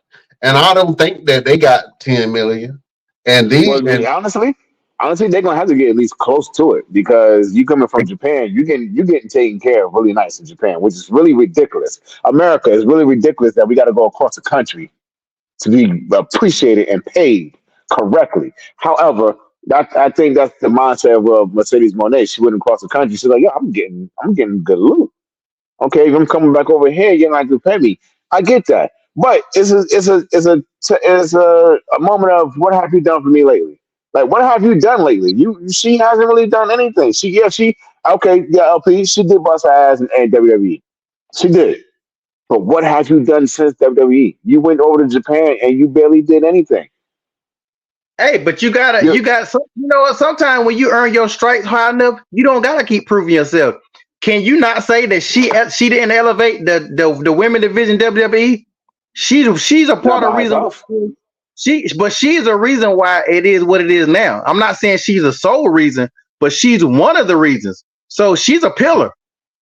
[SPEAKER 1] and I don't think that they got 10 million. And these
[SPEAKER 4] Well,
[SPEAKER 1] and
[SPEAKER 4] honestly, they're gonna have to get at least close to it because you coming from Japan, you getting taken care of really nice in Japan, which is really ridiculous. America is really ridiculous that we got to go across the country to be appreciated and paid correctly. However, I think that's the mindset of Mercedes Monet. She went across the country. She's like, "Yeah, I'm getting good loot. Okay, if I'm coming back over here, you're not gonna pay me." I get that, but it's a moment of what have you done for me lately? Like, what have you done lately? She hasn't really done anything. She okay, yeah, LP, she did bust her ass in WWE. She did. But what have you done since WWE? You went over to Japan and you barely did anything.
[SPEAKER 3] Hey, but
[SPEAKER 4] You
[SPEAKER 3] you got some, you know what? Sometimes when you earn your stripes high enough, you don't gotta keep proving yourself. Can you not say that she didn't elevate the women division WWE? She's a
[SPEAKER 4] not
[SPEAKER 3] part of the
[SPEAKER 4] by
[SPEAKER 3] reason
[SPEAKER 4] herself.
[SPEAKER 3] she's a reason why it is what it is now. I'm not saying she's the sole reason, but she's one of the reasons. So she's a pillar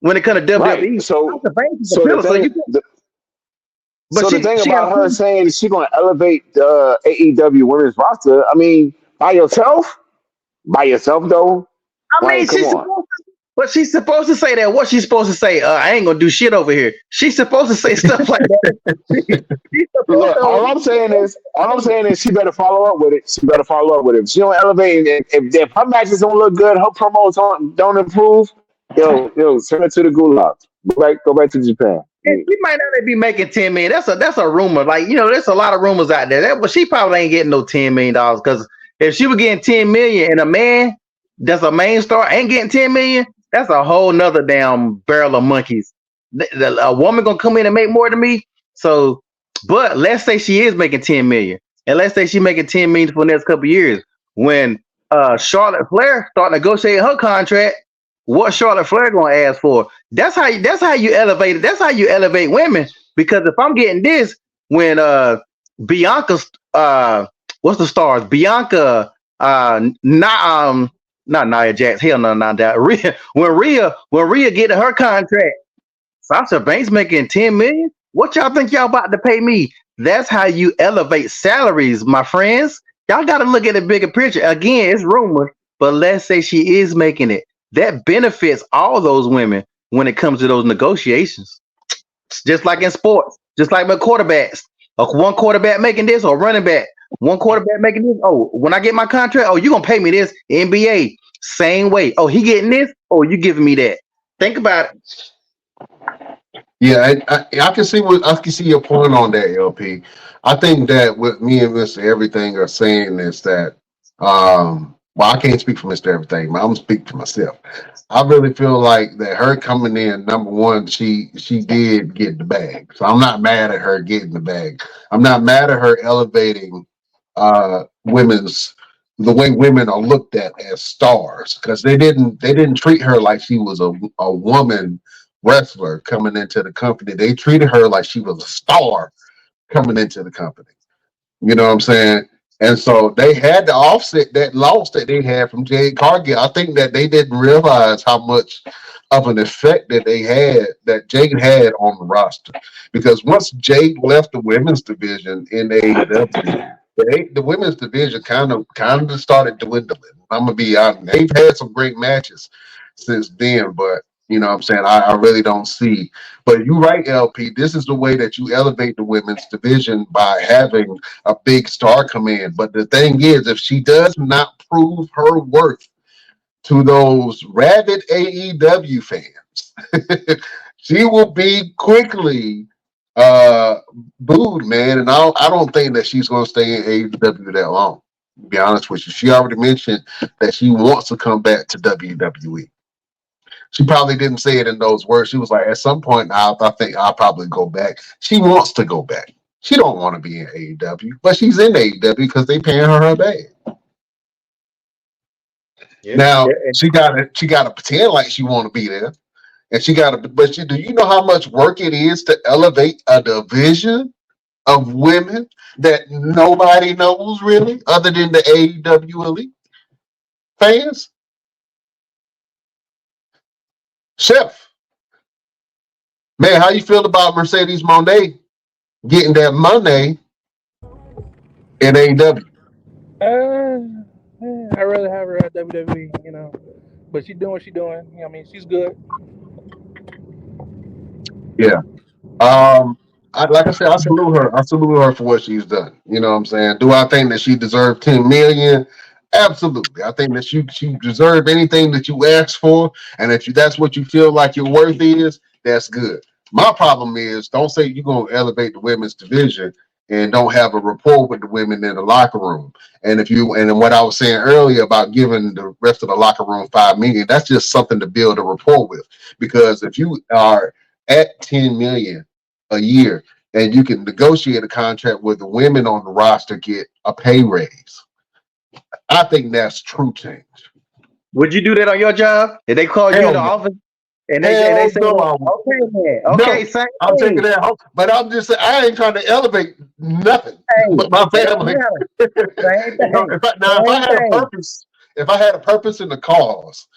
[SPEAKER 3] when it comes to
[SPEAKER 4] Right.
[SPEAKER 3] WWE. Sasha Banks is a
[SPEAKER 4] So the
[SPEAKER 3] pillar. So
[SPEAKER 4] thing
[SPEAKER 3] you can,
[SPEAKER 4] the,
[SPEAKER 3] but
[SPEAKER 4] so the thing
[SPEAKER 3] she got
[SPEAKER 4] about
[SPEAKER 3] to
[SPEAKER 4] her
[SPEAKER 3] prove.
[SPEAKER 4] saying she's gonna elevate the AEW women's roster, I mean, by yourself? By yourself though?
[SPEAKER 3] I mean,
[SPEAKER 4] Like, come on.
[SPEAKER 3] but she's supposed to say that. What she's supposed to say? I ain't gonna do shit over here. She's supposed to say stuff like that. She's supposed
[SPEAKER 4] Look, all I'm saying is she better follow up with it. She better follow up with it. If she don't elevate, if her matches don't look good, her promos don't improve, yo, send her to the gulag. Go back to Japan.
[SPEAKER 3] And she might not be making 10 million. That's a rumor. Like, there's a lot of rumors out there. But she probably ain't getting no $10 million because if she was getting 10 million and a man that's a main star ain't getting 10 million, that's a whole nother damn barrel of monkeys. A woman gonna come in and make more than me. So, but let's say she is making 10 million, and let's say she making 10 million for the next couple of years. When Charlotte Flair start negotiating her contract, what Charlotte Flair gonna ask for? That's how you elevate it. That's how you elevate women. Because if I'm getting this, when Bianca's what's the stars? Bianca not not Nia Jax, hell no, not that. When Rhea get her contract, Sasha Banks making 10 million. What y'all think y'all about to pay me? That's how you elevate salaries, my friends. Y'all got to look at the bigger picture. Again, it's rumor, but let's say she is making it. That benefits all those women when it comes to those negotiations. Just like in sports, just like with quarterbacks. One quarterback making this or running back. One quarterback making this. Oh, when I get my contract, oh, you're gonna pay me this. NBA, same way. Oh, he getting this. Oh, you giving me that. Think about it.
[SPEAKER 1] Yeah, I can see your point on that, LP. I think that what me and Mr. Everything are saying is that well, I can't speak for Mr. Everything, but I'm gonna speak for myself. I really feel like that her coming in, number one, she did get the bag. So I'm not mad at her getting the bag. I'm not mad at her elevating women's the way women are looked at as stars because they didn't treat her like she was a woman wrestler coming into the company. They treated her like she was a star coming into the company. You know what I'm saying? And so they had to offset that loss that they had from Jade Cargill. I think that they didn't realize how much of an effect that Jade had on the roster. Because once Jade left the women's division in AEW, the women's division kind of started dwindling. I'm gonna be honest. They've had some great matches since then, but you know what I'm saying, I really don't see. But you're right, LP. This is the way that you elevate the women's division by having a big star come in. But the thing is, if she does not prove her worth to those rabid AEW fans, she will be quickly booed, man. And I don't think that she's going to stay in AEW that long. To be honest with you, she already mentioned that she wants to come back to WWE. She probably didn't say it in those words. She was like, at some point, I think I'll probably go back. She wants to go back. She don't want to be in AEW, but she's in AEW because they paying her bag.
[SPEAKER 3] Yeah.
[SPEAKER 1] Now
[SPEAKER 3] Yeah.
[SPEAKER 1] she got to pretend like she want to be there, and she got to. But do you know how much work it is to elevate a division of women that nobody knows really, other than the AEW elite fans? Chef, man, how you feel about Mercedes Monet getting that money in AEW?
[SPEAKER 2] Uh, I'd rather have her at WWE, but she's doing what she's doing. I mean, she's good.
[SPEAKER 1] Yeah. Like I said, I salute her. I salute her for what she's done. You know what I'm saying? Do I think that she deserved 10 million? Absolutely. I think that she deserved anything that you asked for, and if that's what you feel like your worth is, that's good. My problem is don't say you're gonna elevate the women's division and don't have a rapport with the women in the locker room. And what I was saying earlier about giving the rest of the locker room 5 million, that's just something to build a rapport with. Because if you are at 10 million a year, and you can negotiate a contract where the women on the roster get a pay raise. I think that's true change.
[SPEAKER 3] Would you do that on your job? If they call you in
[SPEAKER 1] Hell
[SPEAKER 3] the
[SPEAKER 1] no.
[SPEAKER 3] office and they
[SPEAKER 1] Hell
[SPEAKER 3] say,
[SPEAKER 1] no, I won't.
[SPEAKER 3] okay, man, okay,
[SPEAKER 1] No,
[SPEAKER 3] same
[SPEAKER 1] I'm taking
[SPEAKER 3] thing.
[SPEAKER 1] that home. But I'm just saying, I ain't trying to elevate nothing
[SPEAKER 3] Hey,
[SPEAKER 1] but my
[SPEAKER 3] it don't
[SPEAKER 1] family.
[SPEAKER 3] matter. Same thing.
[SPEAKER 1] If I
[SPEAKER 3] Same
[SPEAKER 1] had a
[SPEAKER 3] thing.
[SPEAKER 1] purpose, if I had a purpose in the cause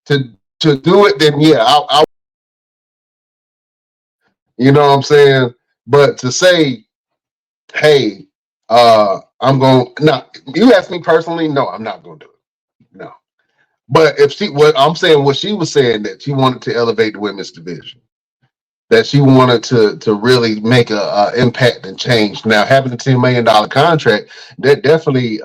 [SPEAKER 1] to do it, then yeah, you know what I'm saying. But to say, hey, I'm going. No, you ask me personally, no, I'm not going to do it. No. But if she, what I'm saying, what she was saying that she wanted to elevate the women's division, that she wanted to really make a impact and change. Now, having a $10 million contract, that definitely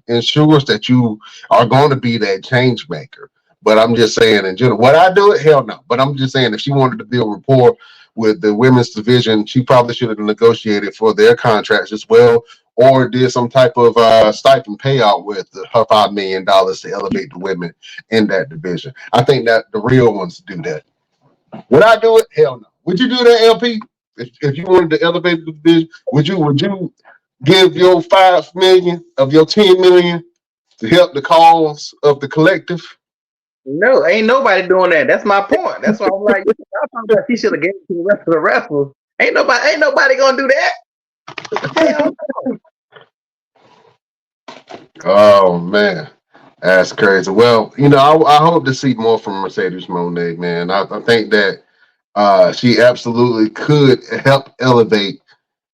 [SPEAKER 1] ensures that you are going to be that change maker. But I'm just saying, in general, would I do it? Hell no. But I'm just saying, if she wanted to build rapport with the women's division, she probably should have negotiated for their contracts as well, or did some type of stipend payout with her $5 million to elevate the women in that division. I think that the real ones do that. Would I do it? Hell no. Would you do that, LP? If you wanted to elevate the division, would you give your 5 million of your 10 million to help the cause of the collective?
[SPEAKER 3] No, ain't nobody doing that. That's my point. That's why I'm like, y'all talking about she should have gave it to the rest of the wrestlers. Ain't nobody gonna do that. Hell
[SPEAKER 1] Oh man, that's crazy. Well, I hope to see more from Mercedes Monet, man. I think that she absolutely could help elevate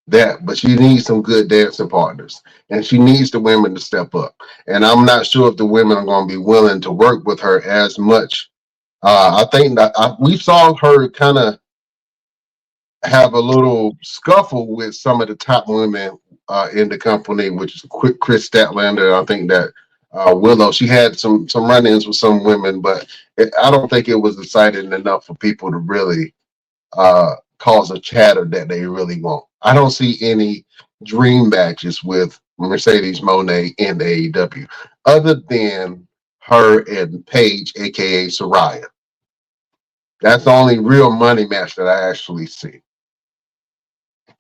[SPEAKER 1] that, but she needs some good dancing partners, and she needs the women to step up. And I'm not sure if the women are going to be willing to work with her as much. I think that we saw her kind of have a little scuffle with some of the top women in the company, which is quick Chris Statlander. I think that Willow, she had some run-ins with some women, but I don't think it was exciting enough for people to really cause a chatter that they really want. I don't see any dream matches with Mercedes Monet in the AEW other than her and Paige, aka Soraya. That's the only real money match that I actually see.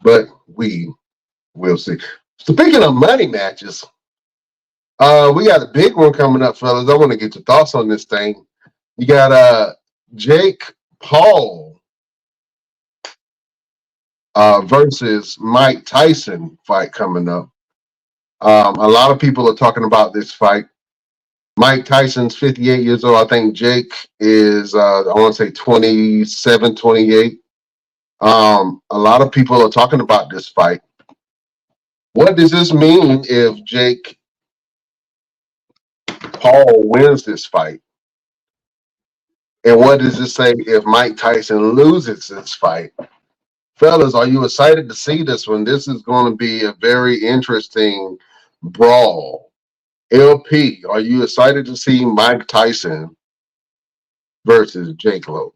[SPEAKER 1] But we will see. Speaking of money matches, we got a big one coming up, fellas. I want to get your thoughts on this thing. You got Jake Paul versus Mike Tyson fight coming up. A lot of people are talking about this fight. Mike Tyson's 58 years old. I think Jake is, I want to say 27, 28. A lot of people are talking about this fight. What does this mean if Jake Paul wins this fight? And what does it say if Mike Tyson loses this fight? Fellas, are you excited to see this one? This is going to be a very interesting brawl. LP, are you excited to see Mike Tyson versus Jake Paul?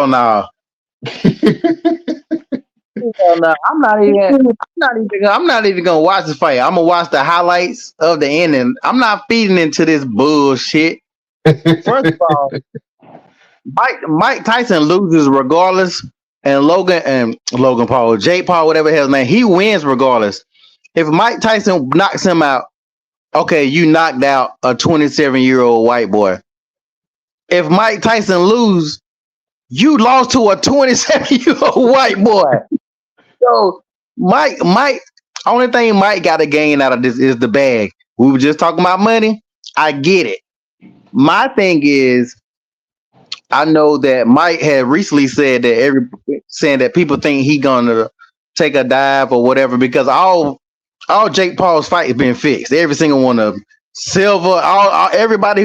[SPEAKER 3] no. Hell no. I'm not even gonna watch the fight. I'm gonna watch the highlights of the ending. I'm not feeding into this bullshit. First of all, Mike Tyson loses regardless, and Logan Paul, Jake Paul, whatever his name, he wins regardless. If Mike Tyson knocks him out, okay, you knocked out a 27-year-old white boy. If Mike Tyson loses, you lost to a 27-year-old white boy. So Mike, only thing Mike got to gain out of this is the bag. We were just talking about money. I get it. My thing is, I know that Mike had recently said that saying that people think he gonna take a dive or whatever because all Jake Paul's fight has been fixed. Every single one of them. Silver, anybody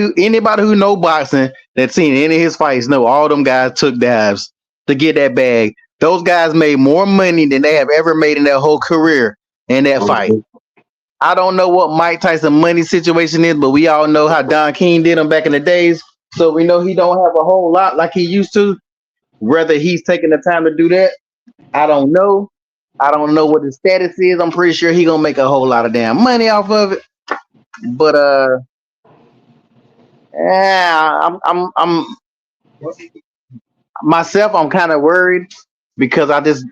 [SPEAKER 3] who know boxing that's seen any of his fights know all them guys took dives to get that bag. Those guys made more money than they have ever made in their whole career in that fight. I don't know what Mike Tyson money situation is, but we all know how Don King did him back in the days. So we know he don't have a whole lot like he used to. Whether he's taking the time to do that, I don't know. I don't know what his status is. I'm pretty sure he gonna make a whole lot of damn money off of it. But I'm myself. I'm kind of worried because I just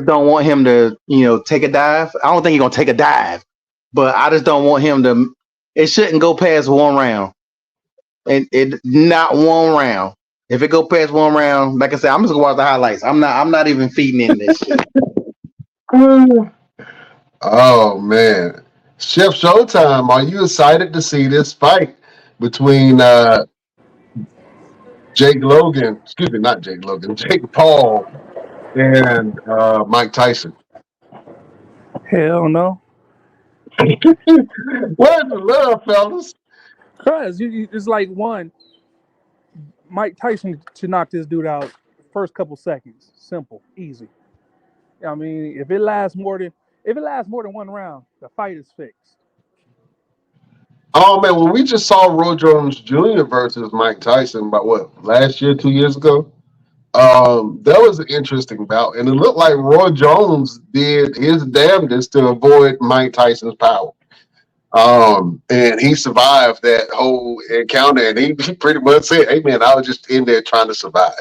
[SPEAKER 3] don't want him to take a dive. I don't think he's gonna take a dive. but I just don't want him to. It shouldn't go past one round, and it not one round. If it go past one round, like I said, I'm just gonna watch the highlights. I'm not even feeding in this shit.
[SPEAKER 1] Oh man, Chef Showtime, are you excited to see this fight between Jake Logan? Excuse me, not Jake Logan, Jake Paul and Mike Tyson.
[SPEAKER 2] Hell no.
[SPEAKER 1] Where's the love, fellas?
[SPEAKER 2] Cause it's like one. Mike Tyson should knock this dude out first couple seconds. Simple, easy. I mean, if it lasts more than one round, the fight is fixed.
[SPEAKER 1] Oh man, when we just saw Roy Jones Jr. versus Mike Tyson about what, last year, 2 years ago? That was an interesting bout, and it looked like Roy Jones did his damnedest to avoid Mike Tyson's power. And he survived that whole encounter, and he pretty much said, "Hey man, I was just in there trying to survive."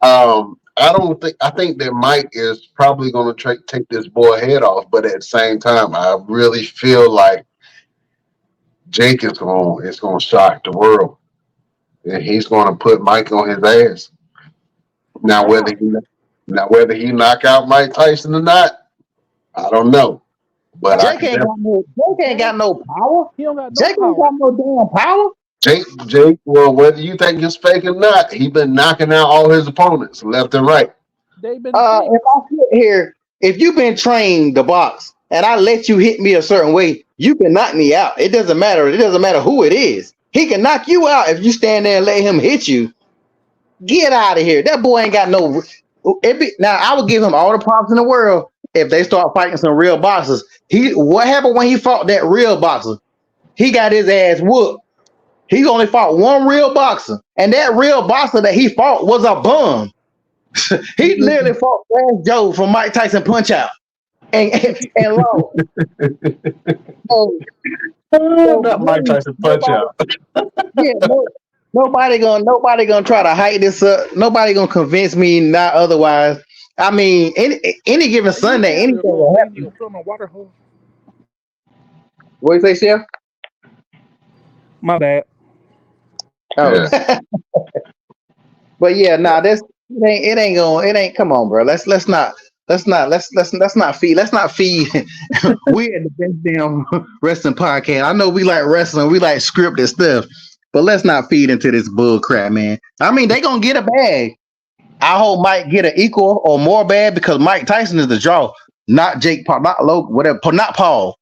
[SPEAKER 1] I think that Mike is probably going to take this boy head off, but at the same time, I really feel like Jake is going to shock the world, and he's going to put Mike on his ass. Now whether
[SPEAKER 2] How?
[SPEAKER 1] he now whether he knock out Mike Tyson or not, I don't know. But I
[SPEAKER 3] Jake
[SPEAKER 1] can
[SPEAKER 3] ain't
[SPEAKER 1] definitely
[SPEAKER 3] got no. Jake ain't got
[SPEAKER 2] Jake,
[SPEAKER 3] no power.
[SPEAKER 2] he don't got no
[SPEAKER 3] Jake ain't
[SPEAKER 2] power.
[SPEAKER 3] got no damn power.
[SPEAKER 1] Jake. Well, whether you think it's fake or not, he been knocking out all his opponents left and right.
[SPEAKER 2] They've been
[SPEAKER 3] If
[SPEAKER 2] fixed.
[SPEAKER 3] I sit here, if you've been trained to box and I let you hit me a certain way, you can knock me out. It doesn't matter. It doesn't matter who it is. He can knock you out if you stand there and let him hit you. Get out of here. That boy ain't got no. Now I would give him all the props in the world if they start fighting some real boxers. What happened when he fought that real boxer? He got his ass whooped. He only fought one real boxer, and that real boxer that he fought was a bum. He literally fought Fast Joe from Mike Tyson Punch Out and lost. So,
[SPEAKER 1] Not Mike
[SPEAKER 3] really,
[SPEAKER 1] Tyson punch out.
[SPEAKER 3] yeah, nobody gonna try to hype this up. Nobody gonna convince me not otherwise. I mean, any given
[SPEAKER 2] Are you
[SPEAKER 3] Sunday,
[SPEAKER 2] saying the
[SPEAKER 3] anything
[SPEAKER 2] little
[SPEAKER 3] will
[SPEAKER 2] lady
[SPEAKER 3] happen.
[SPEAKER 2] will fill my water hole?
[SPEAKER 3] What you say, Chef?
[SPEAKER 2] My bad.
[SPEAKER 3] Oh,
[SPEAKER 1] Yeah.
[SPEAKER 3] but yeah, nah, it ain't. Come on, bro. Let's not feed. We at the best damn wrestling podcast. I know we like wrestling, we like scripted stuff, but let's not feed into this bull crap, man. I mean, they gonna get a bag. I hope Mike get an equal or more bad because Mike Tyson is the draw, not Jake Paul, not Logan, whatever, not Paul.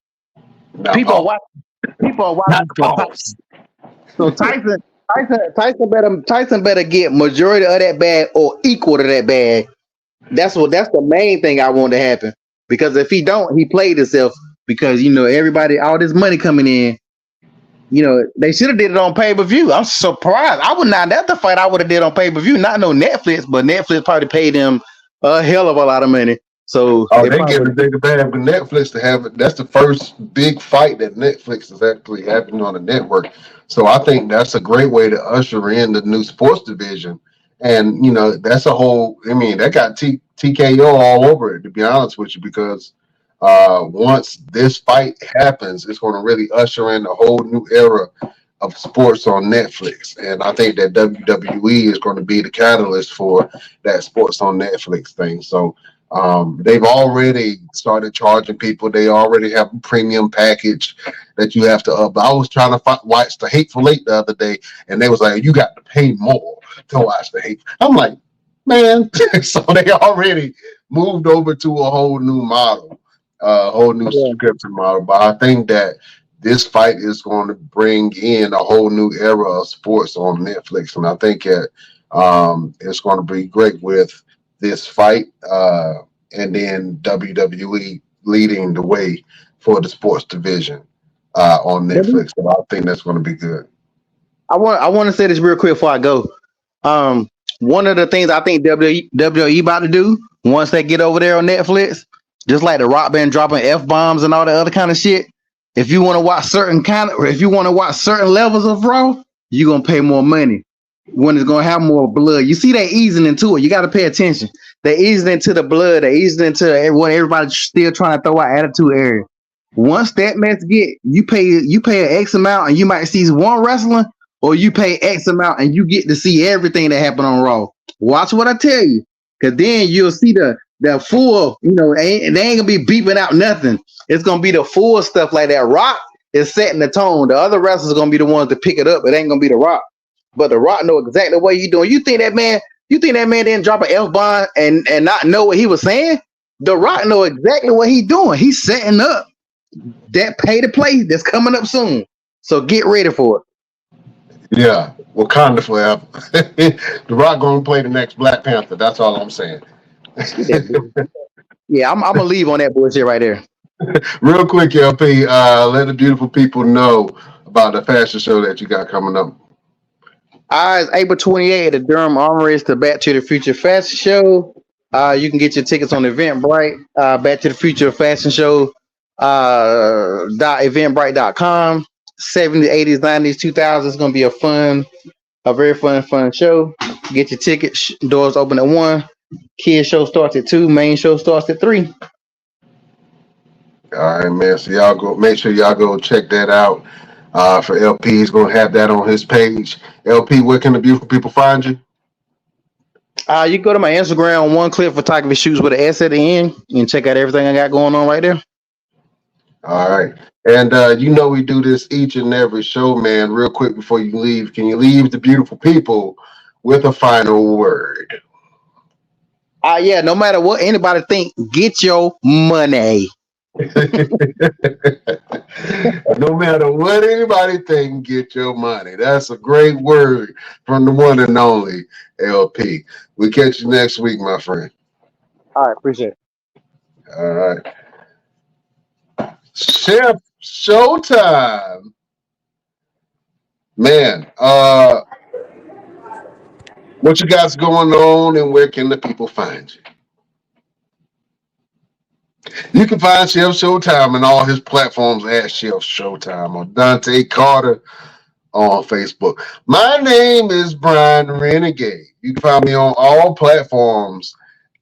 [SPEAKER 1] Not
[SPEAKER 3] People are
[SPEAKER 1] Paul.
[SPEAKER 3] watching. People are
[SPEAKER 1] Not
[SPEAKER 3] watching for
[SPEAKER 1] Paul.
[SPEAKER 3] Tyson. So Tyson better get majority of that bag or equal to that bag. That's the main thing I want to happen. Because if he don't, he played himself. Because everybody, all this money coming in. They should have did it on pay per view. I'm surprised. I would not. That's the fight I would have did on pay per view. Not no Netflix, but Netflix probably paid them a hell of a lot of money. So
[SPEAKER 1] Oh,
[SPEAKER 3] it
[SPEAKER 1] they
[SPEAKER 3] probably
[SPEAKER 1] give a big bad for Netflix to have it. That's the first big fight that Netflix is actually happening on the network. So I think that's a great way to usher in the new sports division. And that's a whole. I mean, that got TKO all over it. To be honest with you, because once this fight happens, it's going to really usher in a whole new era of sports on Netflix. And I think that WWE is going to be the catalyst for that sports on Netflix thing. So they've already started charging people. They already have a premium package that you have to up. I was trying to watch The Hateful Eight the other day, and they was like, "You got to pay more to watch The Hate." I'm like, man. So they already moved over to a whole new model, a whole new
[SPEAKER 3] yeah.
[SPEAKER 1] subscription model. But I think that this fight is going to bring in a whole new era of sports on Netflix, and I think that it's going to be great with this fight, and then WWE leading the way for the sports division on Netflix. So I think that's going to be good.
[SPEAKER 3] I want to say this real quick before I go. One of the things I think WWE about to do once they get over there on Netflix, just like the Rock Band dropping F-bombs and all that other kind of shit. If you want to watch if you want to watch certain levels of Raw, you're gonna pay more money when it's gonna have more blood. You see, they easing into it. You got to pay attention. They easing into the blood. They easing into what everybody's still trying to throw out attitude area. Once that match get you pay an X amount and you might see one wrestler, or you pay X amount and you get to see everything that happened on Raw. Watch what I tell you, because then you'll see the full. They ain't gonna be beeping out nothing. It's gonna be the full stuff like that. Rock is setting the tone. The other wrestlers are gonna be the ones to pick it up. It ain't gonna be the Rock, but the Rock know exactly what he doing. You think that man? You think that man didn't drop an F bomb and not know what he was saying? The Rock know exactly what he doing. He's setting up that pay to play that's coming up soon. So get ready for it.
[SPEAKER 1] Yeah, Wakanda forever. The Rock gonna play the next Black Panther. That's all I'm saying.
[SPEAKER 3] Get that bullshit. Yeah, I'm gonna leave on that bullshit right there.
[SPEAKER 1] Real quick, LP, let the beautiful people know about the fashion show that you got coming up.
[SPEAKER 3] It's April 28th at the Durham Armory. It's the Back to the Future Fashion Show. You can get your tickets on Eventbrite. Back to the Future Fashion Show. .eventbrite.com. 70s, 80s, 90s, 2000s. It's gonna be a very fun show. Get your tickets. Doors open at 1. Kids show starts at 2. Main show starts at 3.
[SPEAKER 1] All right, man. So y'all go make sure y'all go check that out. For LP, he's gonna have that on his page. LP, where can the beautiful people find you?
[SPEAKER 3] You can go to my Instagram, One Clip Photography Shoots with an S at the end, and check out everything I got going on right there.
[SPEAKER 1] All right. And we do this each and every show, man. Real quick before you leave, can you leave the beautiful people with a final word?
[SPEAKER 3] Yeah, no matter what anybody think, get your money.
[SPEAKER 1] No matter what anybody think, get your money. That's a great word from the one and only LP. We catch you next week, my friend.
[SPEAKER 3] All right, appreciate it.
[SPEAKER 1] All right. Chef Showtime. Man, what you guys going on and where can the people find you? You can find Chef Showtime and all his platforms at Chef Showtime or Dante Carter on Facebook. My name is Brian Renegade. You can find me on all platforms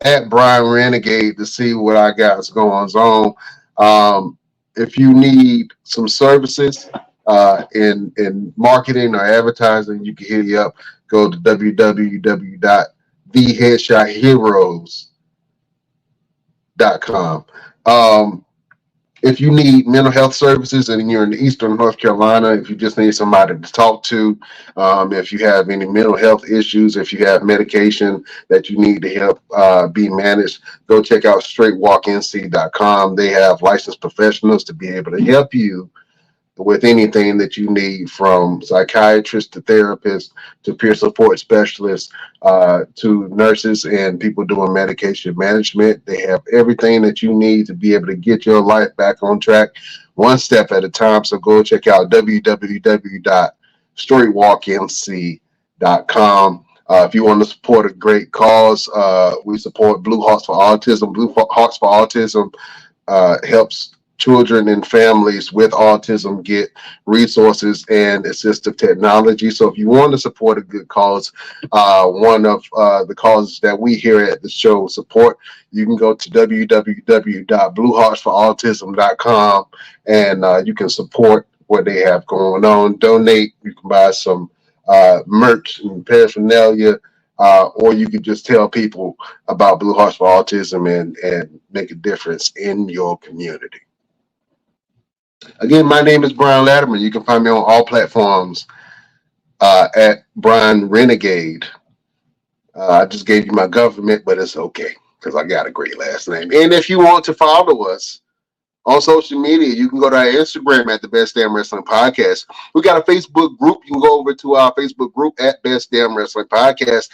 [SPEAKER 1] at Brian Renegade to see what I got going on. If you need some services in marketing or advertising, you can hit me up. Go to www.theheadshotheroes.com. If you need mental health services and you're in Eastern North Carolina, if you just need somebody to talk to, if you have any mental health issues, if you have medication that you need to help be managed, go check out straightwalknc.com. They have licensed professionals to be able to help you with anything that you need, from psychiatrists to therapists to peer support specialists to nurses and people doing medication management. They have everything that you need to be able to get your life back on track one step at a time. So go check out www.straightwalknc.com. If you want to support a great cause, we support Blue Hearts for Autism. Blue Hearts for Autism helps children and families with autism get resources and assistive technology. So if you want to support a good cause, one of the causes that we here at the show support, you can go to www.blueheartsforautism.com and you can support what they have going on. Donate. You can buy some merch and paraphernalia, or you can just tell people about Blue Hearts for Autism and make a difference in your community. Again, my name is Brian Latterman. You can find me on all platforms at Brian Renegade. I just gave you my government, but it's okay because I got a great last name. And if you want to follow us on social media, you can go to our Instagram at the Best Damn Wrestling Podcast. We got a Facebook group. You can go over to our Facebook group at Best Damn Wrestling Podcast.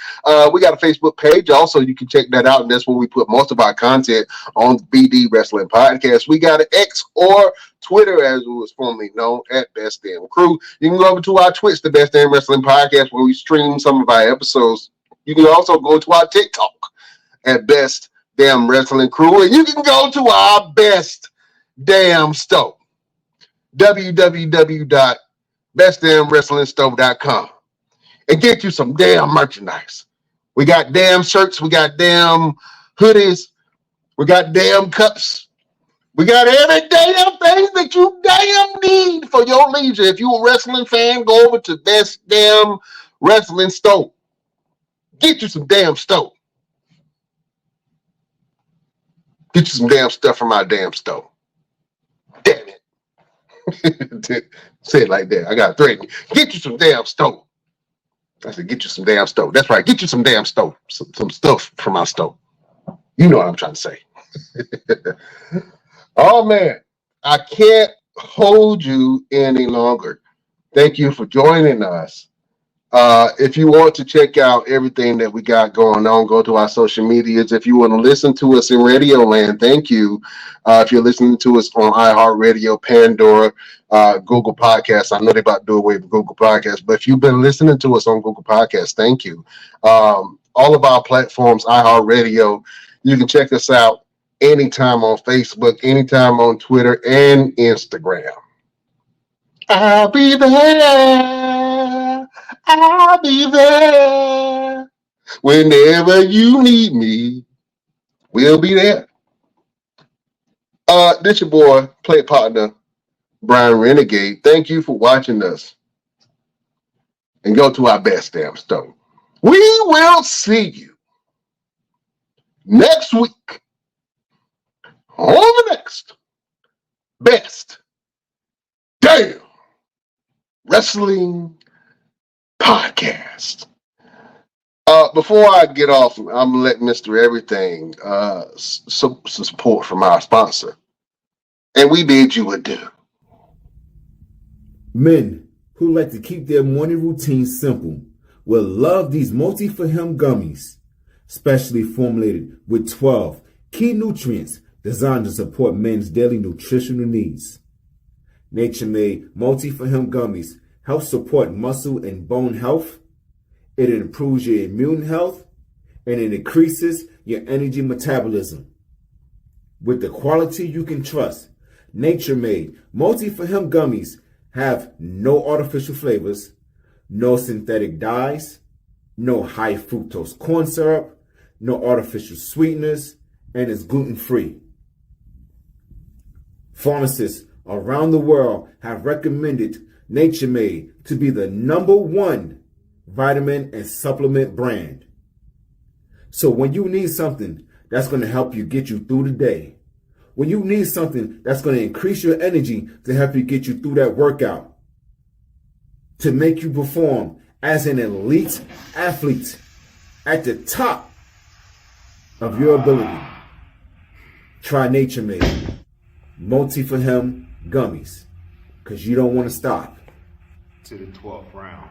[SPEAKER 1] We got a Facebook page also. You can check that out, and that's where we put most of our content on the BD Wrestling Podcast. We got an X or Twitter, as it was formerly known, at Best Damn Crew. You can go over to our Twitch, the Best Damn Wrestling Podcast, where we stream some of our episodes. You can also go to our TikTok at Best Damn Wrestling Crew, and you can go to our Best Damn Stove, www.bestdamnwrestlingstove.com, and get you some damn merchandise. We got damn shirts, we got damn hoodies, we got damn cups, We got every damn thing that you damn need for your leisure. If you a wrestling fan, go over to Best Damn Wrestling Store. Get you some damn store. Get you some damn stuff from our damn store. Damn it. Say it like that. I got to threaten you. Get you some damn store. I said, get you some damn store. That's right. Get you some damn store. Some stuff from our store. You know what I'm trying to say. Oh, man. I can't hold you any longer. Thank you for joining us. If you want to check out everything that we got going on, go to our social medias. If you want to listen to us in Radio Land, thank you. If you're listening to us on iHeartRadio, Pandora, Google Podcasts, I know they're about to do away with Google Podcasts, but if you've been listening to us on Google Podcasts, thank you. All of our platforms, iHeartRadio, you can check us out anytime on Facebook, anytime on Twitter and Instagram. I'll be there. I'll be there. Whenever you need me, we'll be there. This your boy, play partner, Brian Renegade. Thank you for watching us. And go to our best damn store. We will see you next week on the next best damn wrestling podcast. Before I get off, I'm gonna let Mr. Everything some support from our sponsor, and we bid you adieu.
[SPEAKER 6] Men who like to keep their morning routine simple will love these Multi for Him gummies, specially formulated with 12 key nutrients designed to support men's daily nutritional needs. Nature-made Multi for Him gummies help support muscle and bone health. It improves your immune health, and it increases your energy metabolism. With the quality you can trust, Nature-made Multi for Him gummies have no artificial flavors, no synthetic dyes, no high fructose corn syrup, no artificial sweeteners, and is gluten-free. Pharmacists around the world have recommended Nature-made to be the #1 vitamin and supplement brand. So when you need something that's going to help you get you through the day, when you need something that's going to increase your energy to help you get you through that workout, to make you perform as an elite athlete at the top of your ability, try Nature-made Multi for Him gummies, because you don't want to stop.
[SPEAKER 4] To the 12th round.